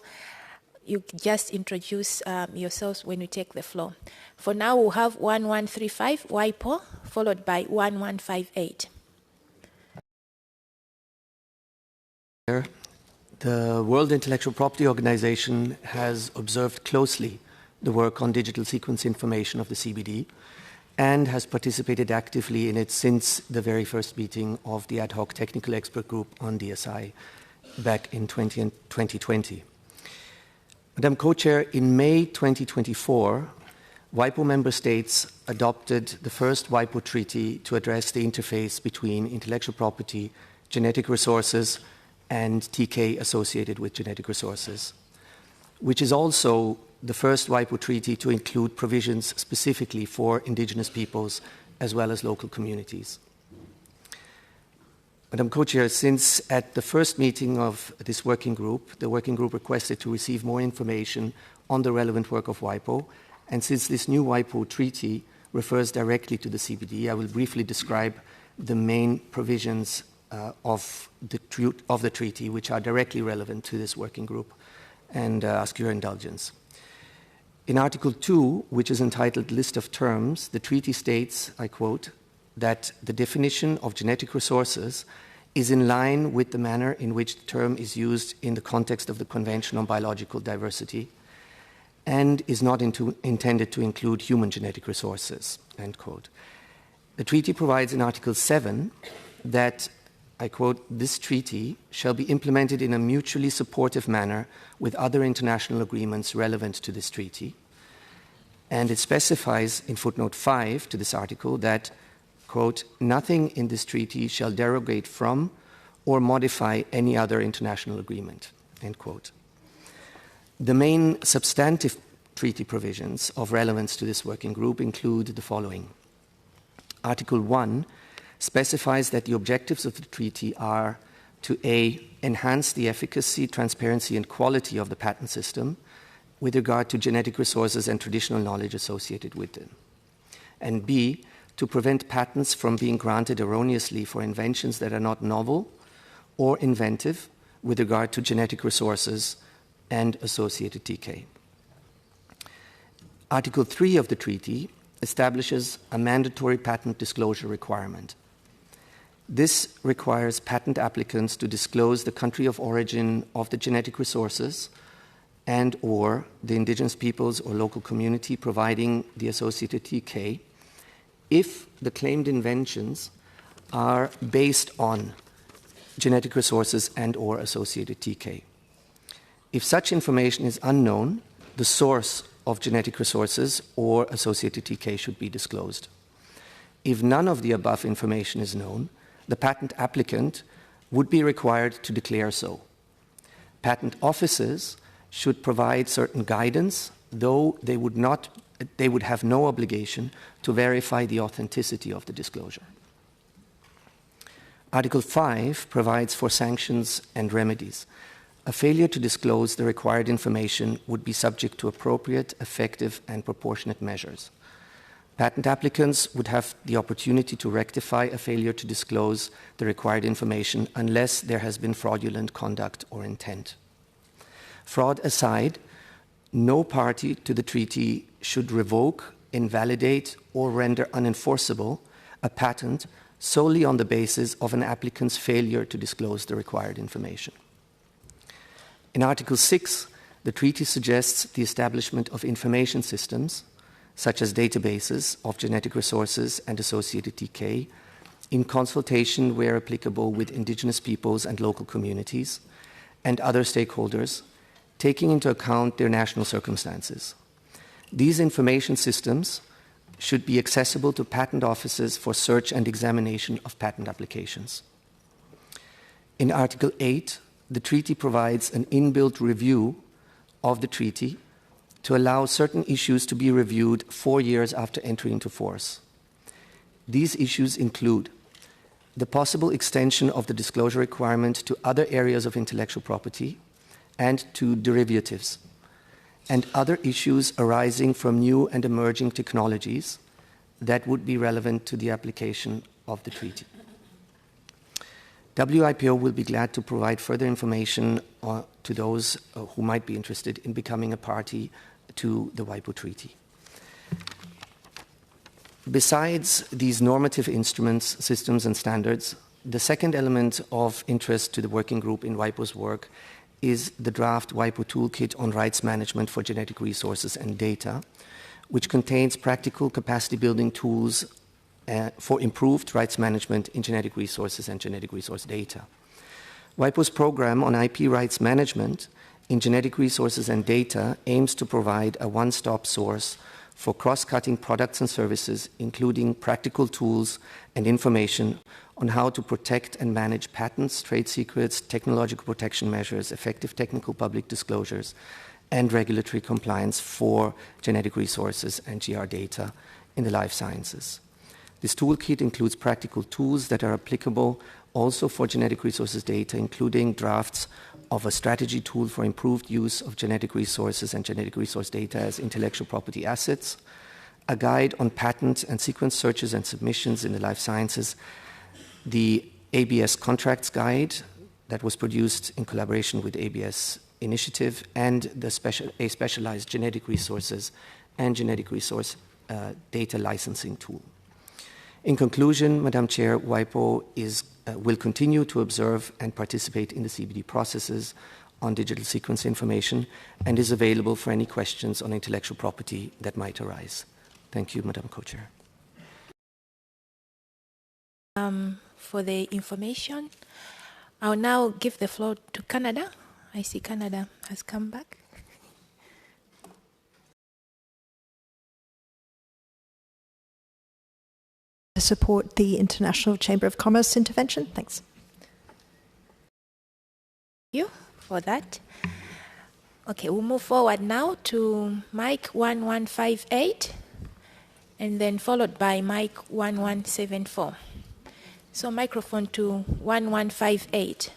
you just introduce yourselves when you take the floor. For now, we'll have 1135 WIPO, followed by 1158. The World Intellectual Property Organization has observed closely the work on digital sequence information of the CBD and has participated actively in it since the very first meeting of the ad hoc technical expert group on DSI back in 2020. Madam Co-Chair, in May 2024, WIPO member states adopted the first WIPO treaty to address the interface between intellectual property, genetic resources, and TK associated with genetic resources, which is also the first WIPO treaty to include provisions specifically for indigenous peoples as well as local communities. Madam Co-Chair, since at the first meeting of this working group, the working group requested to receive more information on the relevant work of WIPO, and since this new WIPO treaty refers directly to the CBD, I will briefly describe the main provisions of the treaty which are directly relevant to this working group and ask your indulgence. In Article 2, which is entitled List of Terms, the treaty states, I quote, that the definition of genetic resources is in line with the manner in which the term is used in the context of the Convention on Biological Diversity and is not intended to include human genetic resources, end quote. The treaty provides in Article 7 that, I quote, "This treaty shall be implemented in a mutually supportive manner with other international agreements relevant to this treaty." And it specifies in footnote 5 to this article that, quote, "Nothing in this treaty shall derogate from or modify any other international agreement," end quote. The main substantive treaty provisions of relevance to this working group include the following. Article 1 specifies that the objectives of the treaty are to A, enhance the efficacy, transparency, and quality of the patent system with regard to genetic resources and traditional knowledge associated with them, and B, to prevent patents from being granted erroneously for inventions that are not novel or inventive with regard to genetic resources and associated TK. Article 3 of the treaty establishes a mandatory patent disclosure requirement. This requires patent applicants to disclose the country of origin of the genetic resources and or the indigenous peoples or local community providing the associated TK if the claimed inventions are based on genetic resources and or associated TK. If such information is unknown, the source of genetic resources or associated TK should be disclosed. If none of the above information is known, the patent applicant would be required to declare so. Patent offices should provide certain guidance, though they would have no obligation to verify the authenticity of the disclosure. Article 5 provides for sanctions and remedies. A failure to disclose the required information would be subject to appropriate, effective, and proportionate measures. Patent applicants would have the opportunity to rectify a failure to disclose the required information unless there has been fraudulent conduct or intent. Fraud aside, no party to the treaty should revoke, invalidate, or render unenforceable a patent solely on the basis of an applicant's failure to disclose the required information. In Article 6, the treaty suggests the establishment of information systems, such as databases of genetic resources and associated TK, in consultation where applicable with indigenous peoples and local communities and other stakeholders, taking into account their national circumstances. These information systems should be accessible to patent offices for search and examination of patent applications. In Article 8, the treaty provides an inbuilt review of the treaty to allow certain issues to be reviewed 4 years after entry into force. These issues include the possible extension of the disclosure requirement to other areas of intellectual property and to derivatives, and other issues arising from new and emerging technologies that would be relevant to the application of the treaty. WIPO will be glad to provide further information to those who might be interested in becoming a party to the WIPO Treaty. Besides these normative instruments, systems, and standards, the second element of interest to the working group in WIPO's work is the draft WIPO Toolkit on Rights Management for Genetic Resources and Data, which contains practical capacity-building tools for improved rights management in genetic resources and genetic resource data. WIPO's program on IP rights management in genetic resources and data aims to provide a one-stop source for cross-cutting products and services, including practical tools and information on how to protect and manage patents, trade secrets, technological protection measures, effective technical public disclosures, and regulatory compliance for genetic resources and GR data in the life sciences. This toolkit includes practical tools that are applicable also for genetic resources data, including drafts of a strategy tool for improved use of genetic resources and genetic resource data as intellectual property assets, a guide on patent and sequence searches and submissions in the life sciences, the ABS contracts guide that was produced in collaboration with ABS Initiative, and a specialized genetic resources and genetic resource data licensing tool. In conclusion, Madam Chair, WIPO will continue to observe and participate in the CBD processes on digital sequence information and is available for any questions on intellectual property that might arise. Thank you, Madam Co-Chair. For the information, I'll now give the floor to Canada. I see Canada has come back. Support the International Chamber of Commerce intervention. Thanks. Thank you for that. Okay, we'll move forward now to mic 1158 and then followed by mic 1174. So microphone to 1158.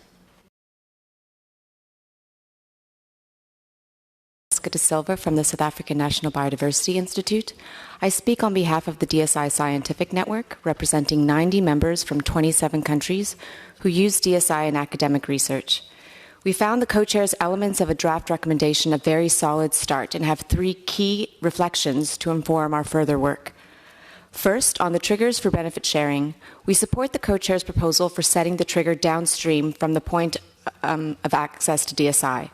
De Silva from the South African National Biodiversity Institute. I speak on behalf of the DSI Scientific Network, representing 90 members from 27 countries who use DSI in academic research. We found the co-chair's elements of a draft recommendation a very solid start and have 3 key reflections to inform our further work. First, on the triggers for benefit sharing, we support the co-chair's proposal for setting the trigger downstream from the point of access to DSI.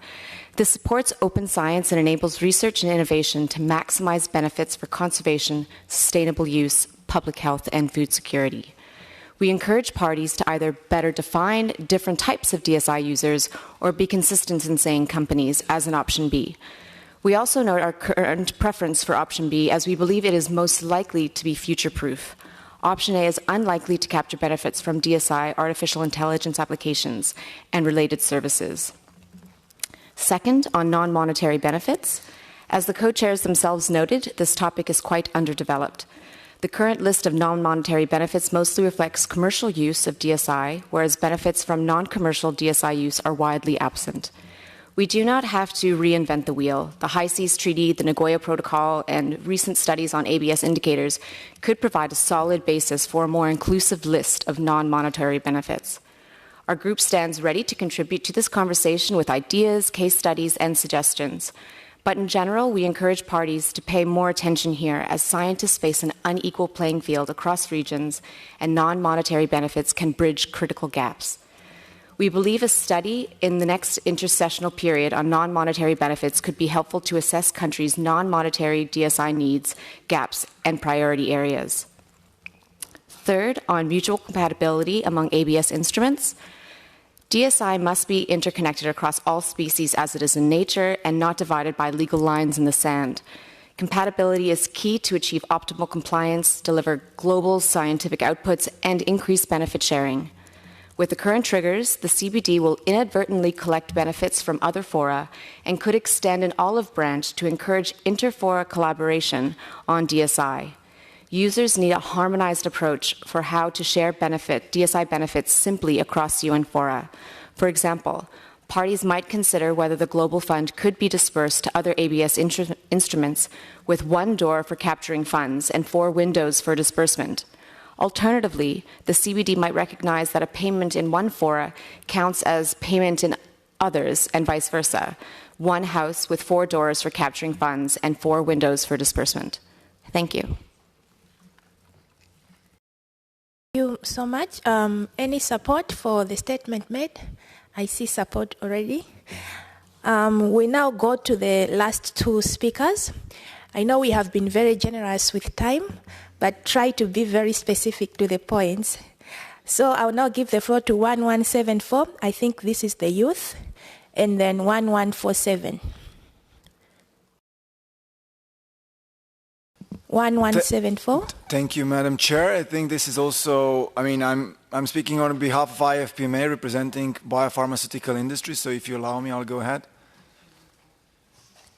This supports open science and enables research and innovation to maximize benefits for conservation, sustainable use, public health, and food security. We encourage parties to either better define different types of DSI users or be consistent in saying companies as an option B. We also note our current preference for option B as we believe it is most likely to be future-proof. Option A is unlikely to capture benefits from DSI artificial intelligence applications and related services. Second, on non-monetary benefits. As the co-chairs themselves noted, this topic is quite underdeveloped. The current list of non-monetary benefits mostly reflects commercial use of DSI, whereas benefits from non-commercial DSI use are widely absent. We do not have to reinvent the wheel. The High Seas Treaty, the Nagoya Protocol, and recent studies on ABS indicators could provide a solid basis for a more inclusive list of non-monetary benefits. Our group stands ready to contribute to this conversation with ideas, case studies, and suggestions. But in general, we encourage parties to pay more attention here as scientists face an unequal playing field across regions and non-monetary benefits can bridge critical gaps. We believe a study in the next intersessional period on non-monetary benefits could be helpful to assess countries' non-monetary DSI needs, gaps, and priority areas. Third, on mutual compatibility among ABS instruments, DSI must be interconnected across all species as it is in nature and not divided by legal lines in the sand. Compatibility is key to achieve optimal compliance, deliver global scientific outputs, and increase benefit sharing. With the current triggers, the CBD will inadvertently collect benefits from other fora and could extend an olive branch to encourage inter-fora collaboration on DSI. Users need a harmonized approach for how to share DSI benefits simply across UN fora. For example, parties might consider whether the Global Fund could be dispersed to other ABS instruments with 1 door for capturing funds and 4 windows for disbursement. Alternatively, the CBD might recognize that a payment in one fora counts as payment in others and vice versa. 1 house with 4 doors for capturing funds and 4 windows for disbursement. Thank you. Thank you so much. Any support for the statement made? I see support already. We now go to the last 2 speakers. I know we have been very generous with time, but try to be very specific to the points. So I'll now give the floor to 1174. I think this is the youth, and then 1147. 1174. Thank you, Madam Chair. I think this is also, I'm speaking on behalf of IFPMA representing biopharmaceutical industry, so if you allow me, I'll go ahead.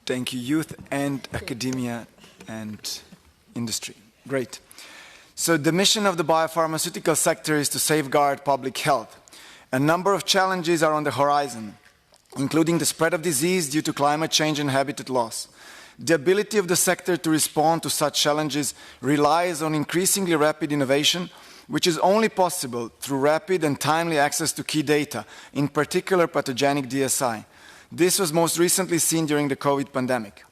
Thank you, youth and academia and industry. Great. So the mission of the biopharmaceutical sector is to safeguard public health. A number of challenges are on the horizon, including the spread of disease due to climate change and habitat loss. The ability of the sector to respond to such challenges relies on increasingly rapid innovation, which is only possible through rapid and timely access to key data, in particular pathogenic DSI. This was most recently seen during the COVID pandemic.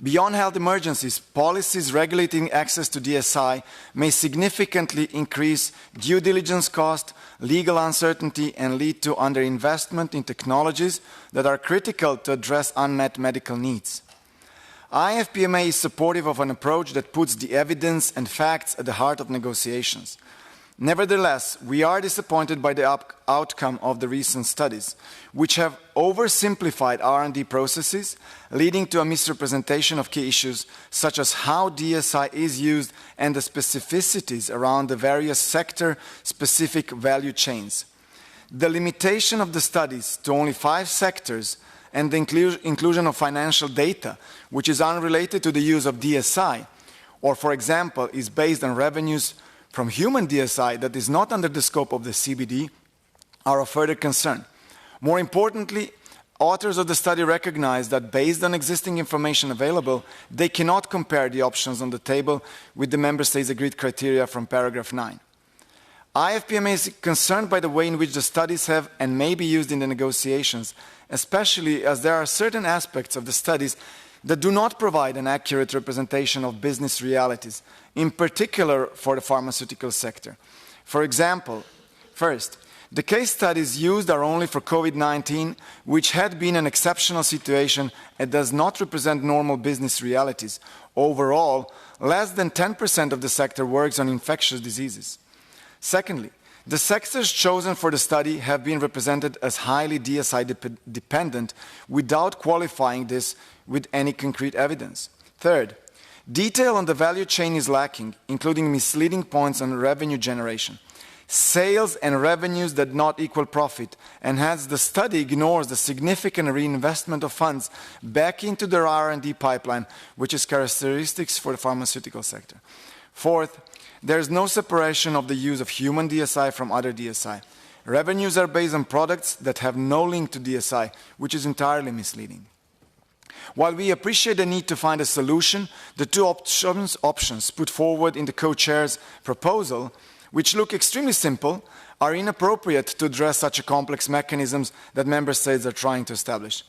Beyond health emergencies, policies regulating access to DSI may significantly increase due diligence cost, legal uncertainty, and lead to underinvestment in technologies that are critical to address unmet medical needs. IFPMA is supportive of an approach that puts the evidence and facts at the heart of negotiations. Nevertheless, we are disappointed by the outcome of the recent studies, which have oversimplified R&D processes, leading to a misrepresentation of key issues such as how DSI is used and the specificities around the various sector-specific value chains. The limitation of the studies to only 5 sectors and the inclusion of financial data, which is unrelated to the use of DSI, or for example, is based on revenues from human DSI that is not under the scope of the CBD, are of further concern. More importantly, authors of the study recognize that based on existing information available, they cannot compare the options on the table with the Member States' agreed criteria from paragraph 9. IFPMA is concerned by the way in which the studies have and may be used in the negotiations, especially as there are certain aspects of the studies that do not provide an accurate representation of business realities, in particular for the pharmaceutical sector. For example, first, the case studies used are only for COVID-19, which had been an exceptional situation and does not represent normal business realities. Overall, less than 10% of the sector works on infectious diseases. Secondly, the sectors chosen for the study have been represented as highly DSI dependent without qualifying this with any concrete evidence. Third, detail on the value chain is lacking, including misleading points on revenue generation, sales and revenues that not equal profit, and hence the study ignores the significant reinvestment of funds back into their R&D pipeline, which is characteristics for the pharmaceutical sector. Fourth, there is no separation of the use of human DSI from other DSI. Revenues are based on products that have no link to DSI, which is entirely misleading. While we appreciate the need to find a solution, the two options put forward in the co-chair's proposal, which look extremely simple, are inappropriate to address such a complex mechanisms that member states are trying to establish.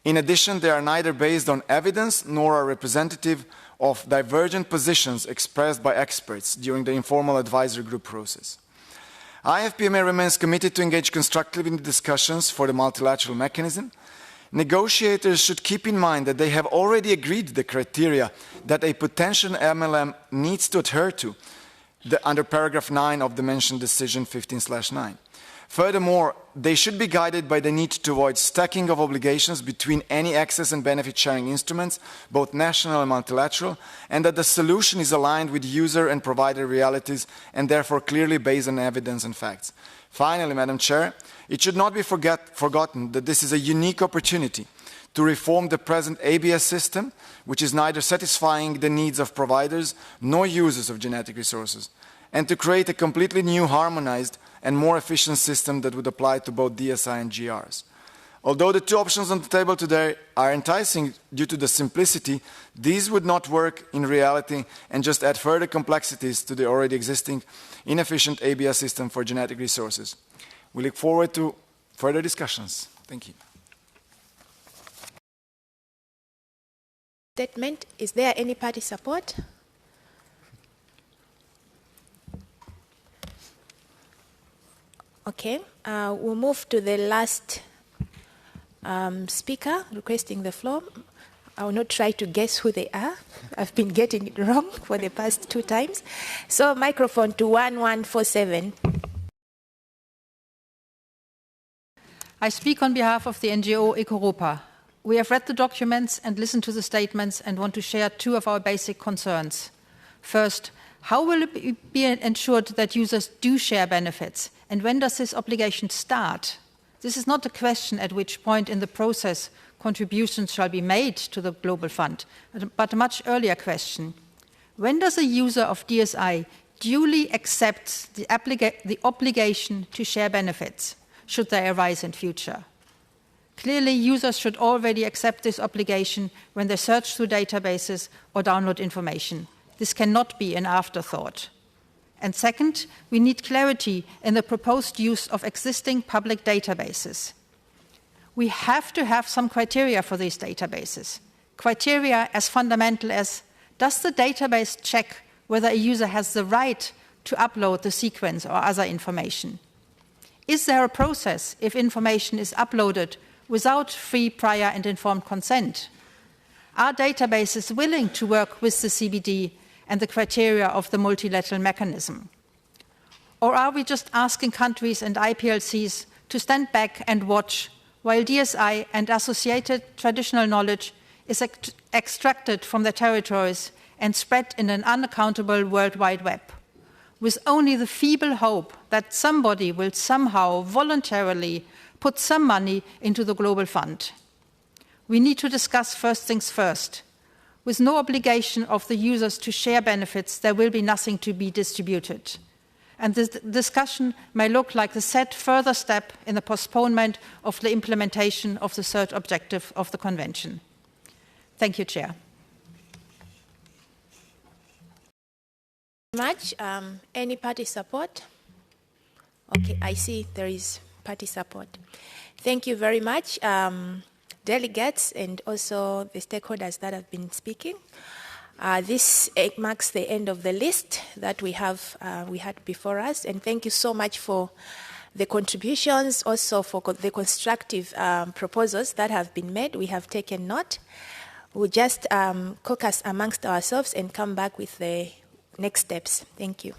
In addition, they are neither based on evidence nor are representative of divergent positions expressed by experts during the informal advisory group process. IFPMA remains committed to engage constructively in the discussions for the multilateral mechanism. Negotiators should keep in mind that they have already agreed the criteria that a potential MLM needs to adhere to under paragraph 9 of the mentioned decision 15/9. Furthermore, they should be guided by the need to avoid stacking of obligations between any access and benefit sharing instruments, both national and multilateral, and that the solution is aligned with user and provider realities and therefore clearly based on evidence and facts. Finally, Madam Chair, it should not be forgotten that this is a unique opportunity to reform the present ABS system, which is neither satisfying the needs of providers nor users of genetic resources, and to create a completely new, harmonized, and more efficient system that would apply to both DSI and GRs. Although the two options on the table today are enticing due to the simplicity, these would not work in reality and just add further complexities to the already existing inefficient ABS system for genetic resources. We look forward to further discussions. Thank you. Statement. Is there any party support? Okay, we'll move to the last speaker requesting the floor. I will not try to guess who they are. I've been getting it wrong for the past 2 times. So microphone to 1147. I speak on behalf of the NGO Ecoropa. We have read the documents and listened to the statements and want to share 2 of our basic concerns. First, how will it be ensured that users do share benefits? And when does this obligation start? This is not a question at which point in the process contributions shall be made to the Global Fund, but a much earlier question. When does a user of DSI duly accept the obligation to share benefits, should they arise in future? Clearly, users should already accept this obligation when they search through databases or download information. This cannot be an afterthought. And second, we need clarity in the proposed use of existing public databases. We have to have some criteria for these databases. Criteria as fundamental as, does the database check whether a user has the right to upload the sequence or other information? Is there a process if information is uploaded without free, prior and informed consent? Are databases willing to work with the CBD and the criteria of the multilateral mechanism? Or are we just asking countries and IPLCs to stand back and watch while DSI and associated traditional knowledge is extracted from their territories and spread in an unaccountable World Wide Web, with only the feeble hope that somebody will somehow voluntarily put some money into the global fund? We need to discuss first things first. With no obligation of the users to share benefits, there will be nothing to be distributed. And this discussion may look like the set further step in the postponement of the implementation of the third objective of the Convention. Thank you, Chair. Much. Any party support? Okay, I see there is party support. Thank you very much, delegates and also the stakeholders that have been speaking. This marks the end of the list that we had before us, and thank you so much for the contributions, also for the constructive proposals that have been made. We have taken note. We'll just caucus amongst ourselves and come back with the next steps. Thank you.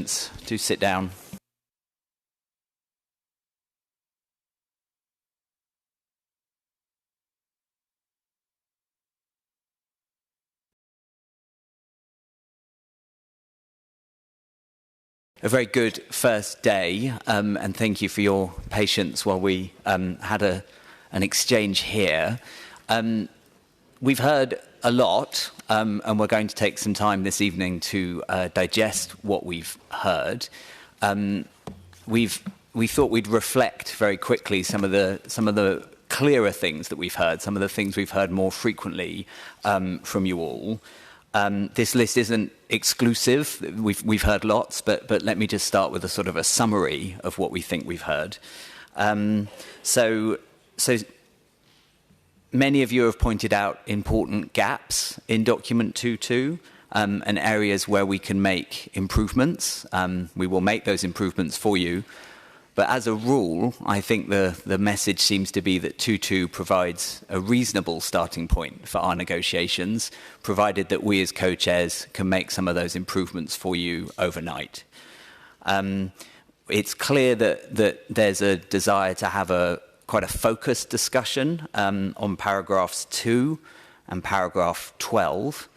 patience. Do sit down. A very good first day, and thank you for your patience while we had an exchange here. We've heard a lot, and we're going to take some time this evening to digest what we've heard. We thought we'd reflect very quickly some of the clearer things that we've heard, some of the things we've heard more frequently from you all. This list isn't exclusive. We've heard lots, but let me just start with a sort of a summary of what we think we've heard. So many of you have pointed out important gaps in document 2.2 and areas where we can make improvements. We will make those improvements for you. But as a rule, I think the message seems to be that 2.2 provides a reasonable starting point for our negotiations, provided that we as co-chairs can make some of those improvements for you overnight. It's clear that there's a desire to have quite a focused discussion on paragraphs 2 and paragraph 12.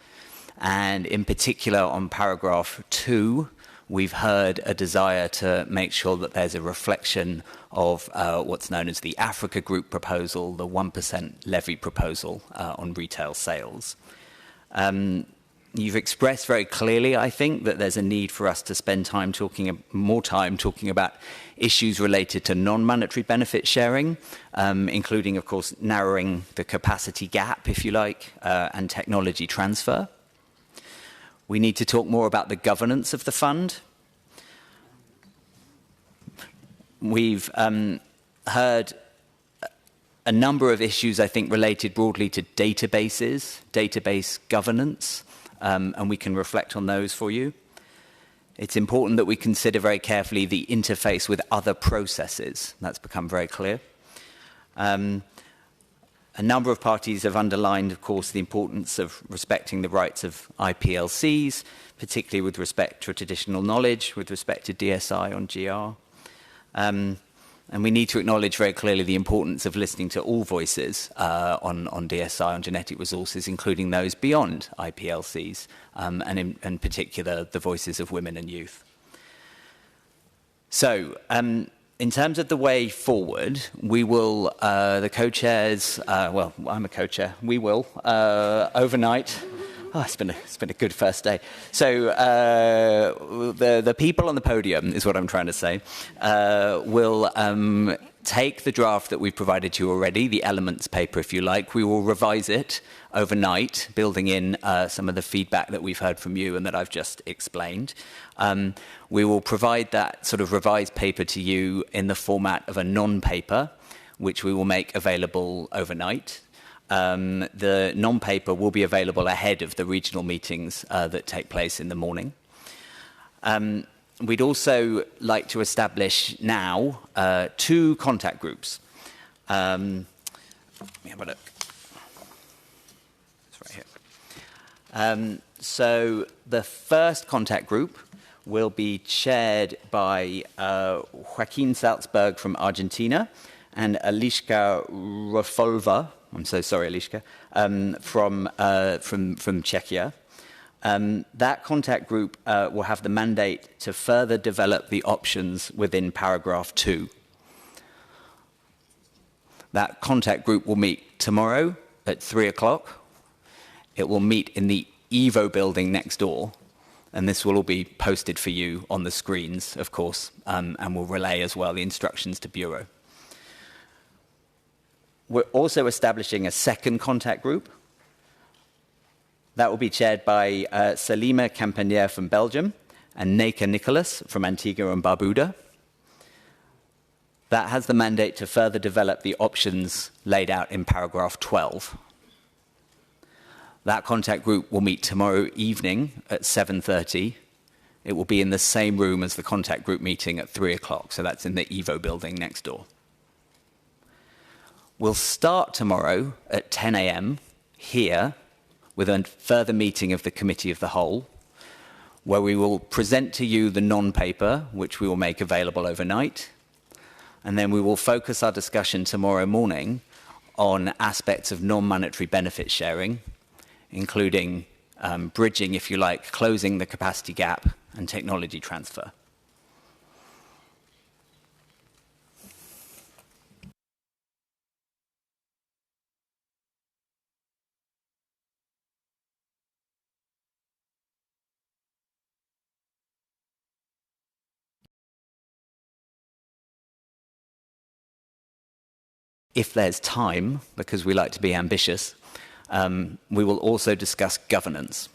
And in particular on paragraph 2, we've heard a desire to make sure that there's a reflection of what's known as the Africa Group proposal, the 1% levy proposal on retail sales. You've expressed very clearly, I think, that there's a need for us to spend more time talking about issues related to non-monetary benefit sharing, including, of course, narrowing the capacity gap, if you like, and technology transfer. We need to talk more about the governance of the fund. We've heard a number of issues, I think, related broadly to databases, database governance, and we can reflect on those for you. It's important that we consider very carefully the interface with other processes. That's become very clear. A number of parties have underlined, of course, the importance of respecting the rights of IPLCs, particularly with respect to traditional knowledge, with respect to DSI on GR. And we need to acknowledge very clearly the importance of listening to all voices on DSI, on genetic resources, including those beyond IPLCs, and in particular, the voices of women and youth. So, in terms of the way forward, we will, the co-chairs, well, I'm a co-chair, we will, overnight, it's been a good first day. So the people on the podium, is what I'm trying to say, will take the draft that we've provided you already, the elements paper, if you like. We will revise it overnight, building in some of the feedback that we've heard from you and that I've just explained. We will provide that sort of revised paper to you in the format of a non-paper, which we will make available overnight. The non-paper will be available ahead of the regional meetings that take place in the morning. We'd also like to establish now 2 contact groups. Let me have a look. It's right here. So the first contact group will be chaired by Joaquin Salzberg from Argentina and Eliška Rofalova. I'm so sorry, Eliška, from Czechia. That contact group will have the mandate to further develop the options within paragraph 2. That contact group will meet tomorrow at 3 o'clock. It will meet in the Evo building next door, and this will all be posted for you on the screens, of course, and will relay as well the instructions to Bureau. We're also establishing a second contact group. That will be chaired by Salima Campanier from Belgium and Neka Nicholas from Antigua and Barbuda. That has the mandate to further develop the options laid out in paragraph 12. That contact group will meet tomorrow evening at 7:30. It will be in the same room as the contact group meeting at 3 o'clock, so that's in the Evo building next door. We'll start tomorrow at 10 a.m. here with a further meeting of the Committee of the Whole. where we will present to you the non-paper, which we will make available overnight. And then we will focus our discussion tomorrow morning on aspects of non-monetary benefit sharing, including bridging, if you like, closing the capacity gap and technology transfer. If there's time, because we like to be ambitious, we will also discuss governance.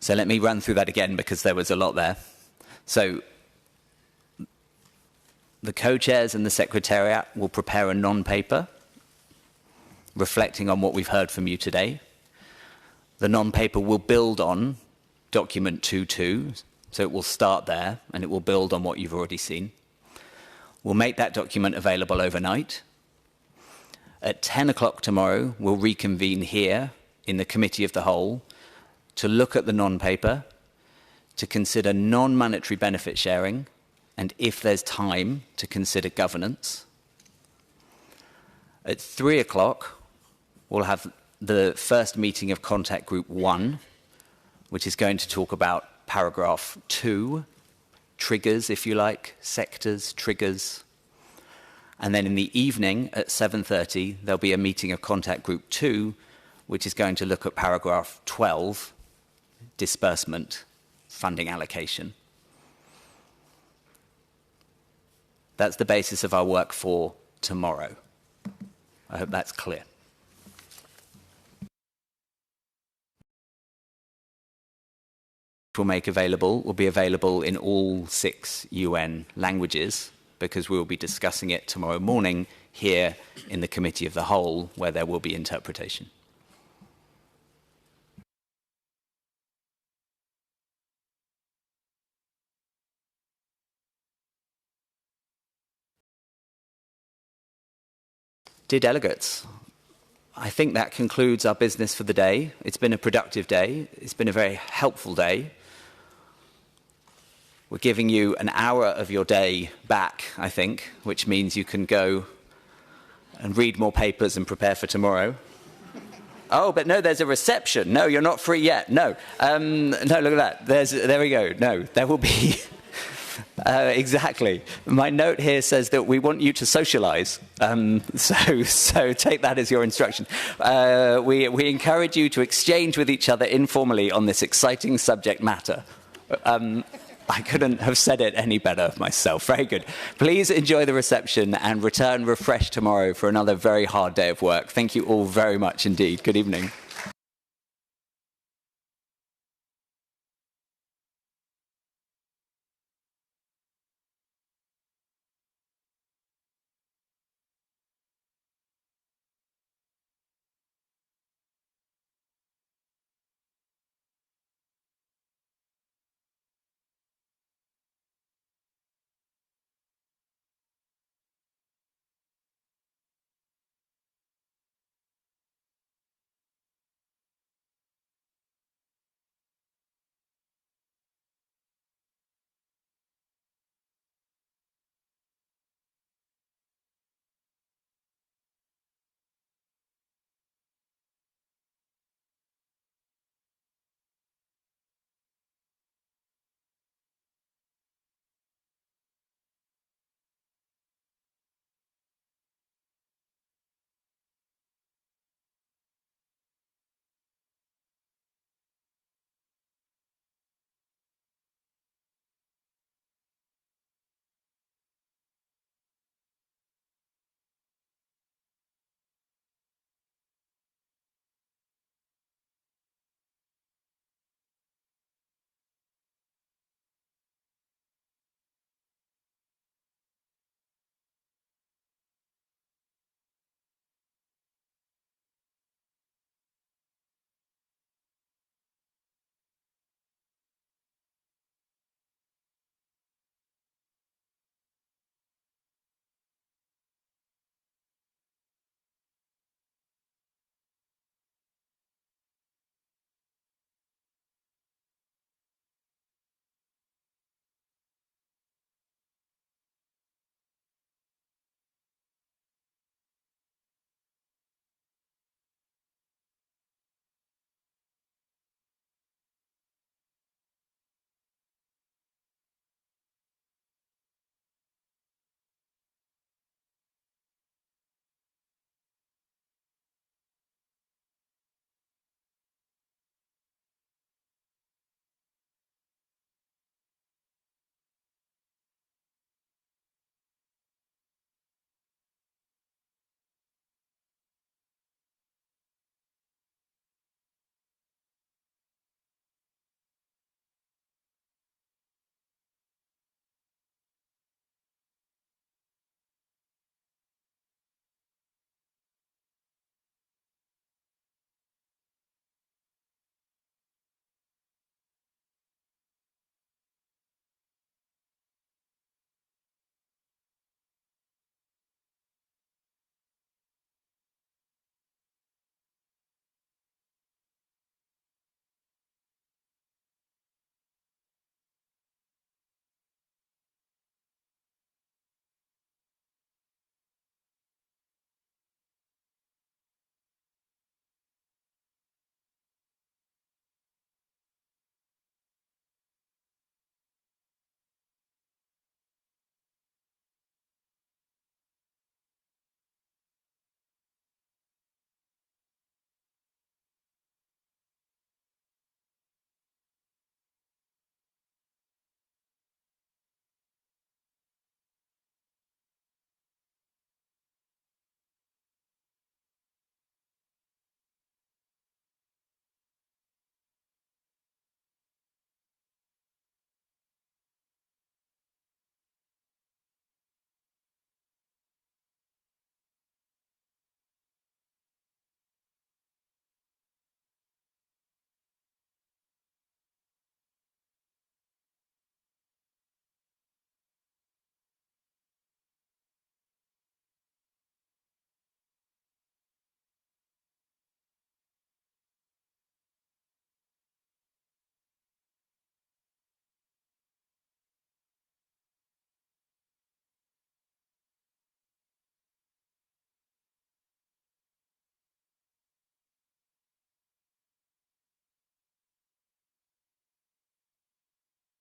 So let me run through that again because there was a lot there. So the co-chairs and the secretariat will prepare a non-paper reflecting on what we've heard from you today. The non-paper will build on document 2.2, so it will start there and it will build on what you've already seen. We'll make that document available overnight. At 10 o'clock tomorrow, we'll reconvene here in the Committee of the Whole to look at the non-paper, to consider non-monetary benefit sharing, and if there's time, to consider governance. At 3 o'clock, we'll have the first meeting of Contact Group 1, which is going to talk about paragraph 2, triggers, if you like, sectors, triggers. And then in the evening at 7:30, there'll be a meeting of Contact Group 2, which is going to look at paragraph 12, disbursement, funding allocation. That's the basis of our work for tomorrow. I hope that's clear. Will be available in all 6 UN languages because we will be discussing it tomorrow morning here in the Committee of the Whole, where there will be interpretation. Dear delegates, I think that concludes our business for the day. It's been a productive day. It's been a very helpful day. We're giving you an hour of your day back, I think, which means you can go and read more papers and prepare for tomorrow. Oh, but no, there's a reception. No, you're not free yet. No. No, look at that. There we go. No, there will be... exactly. My note here says that we want you to socialize. So take that as your instruction. We encourage you to exchange with each other informally on this exciting subject matter. I couldn't have said it any better myself. Very good. Please enjoy the reception and return refreshed tomorrow for another very hard day of work. Thank you all very much indeed. Good evening.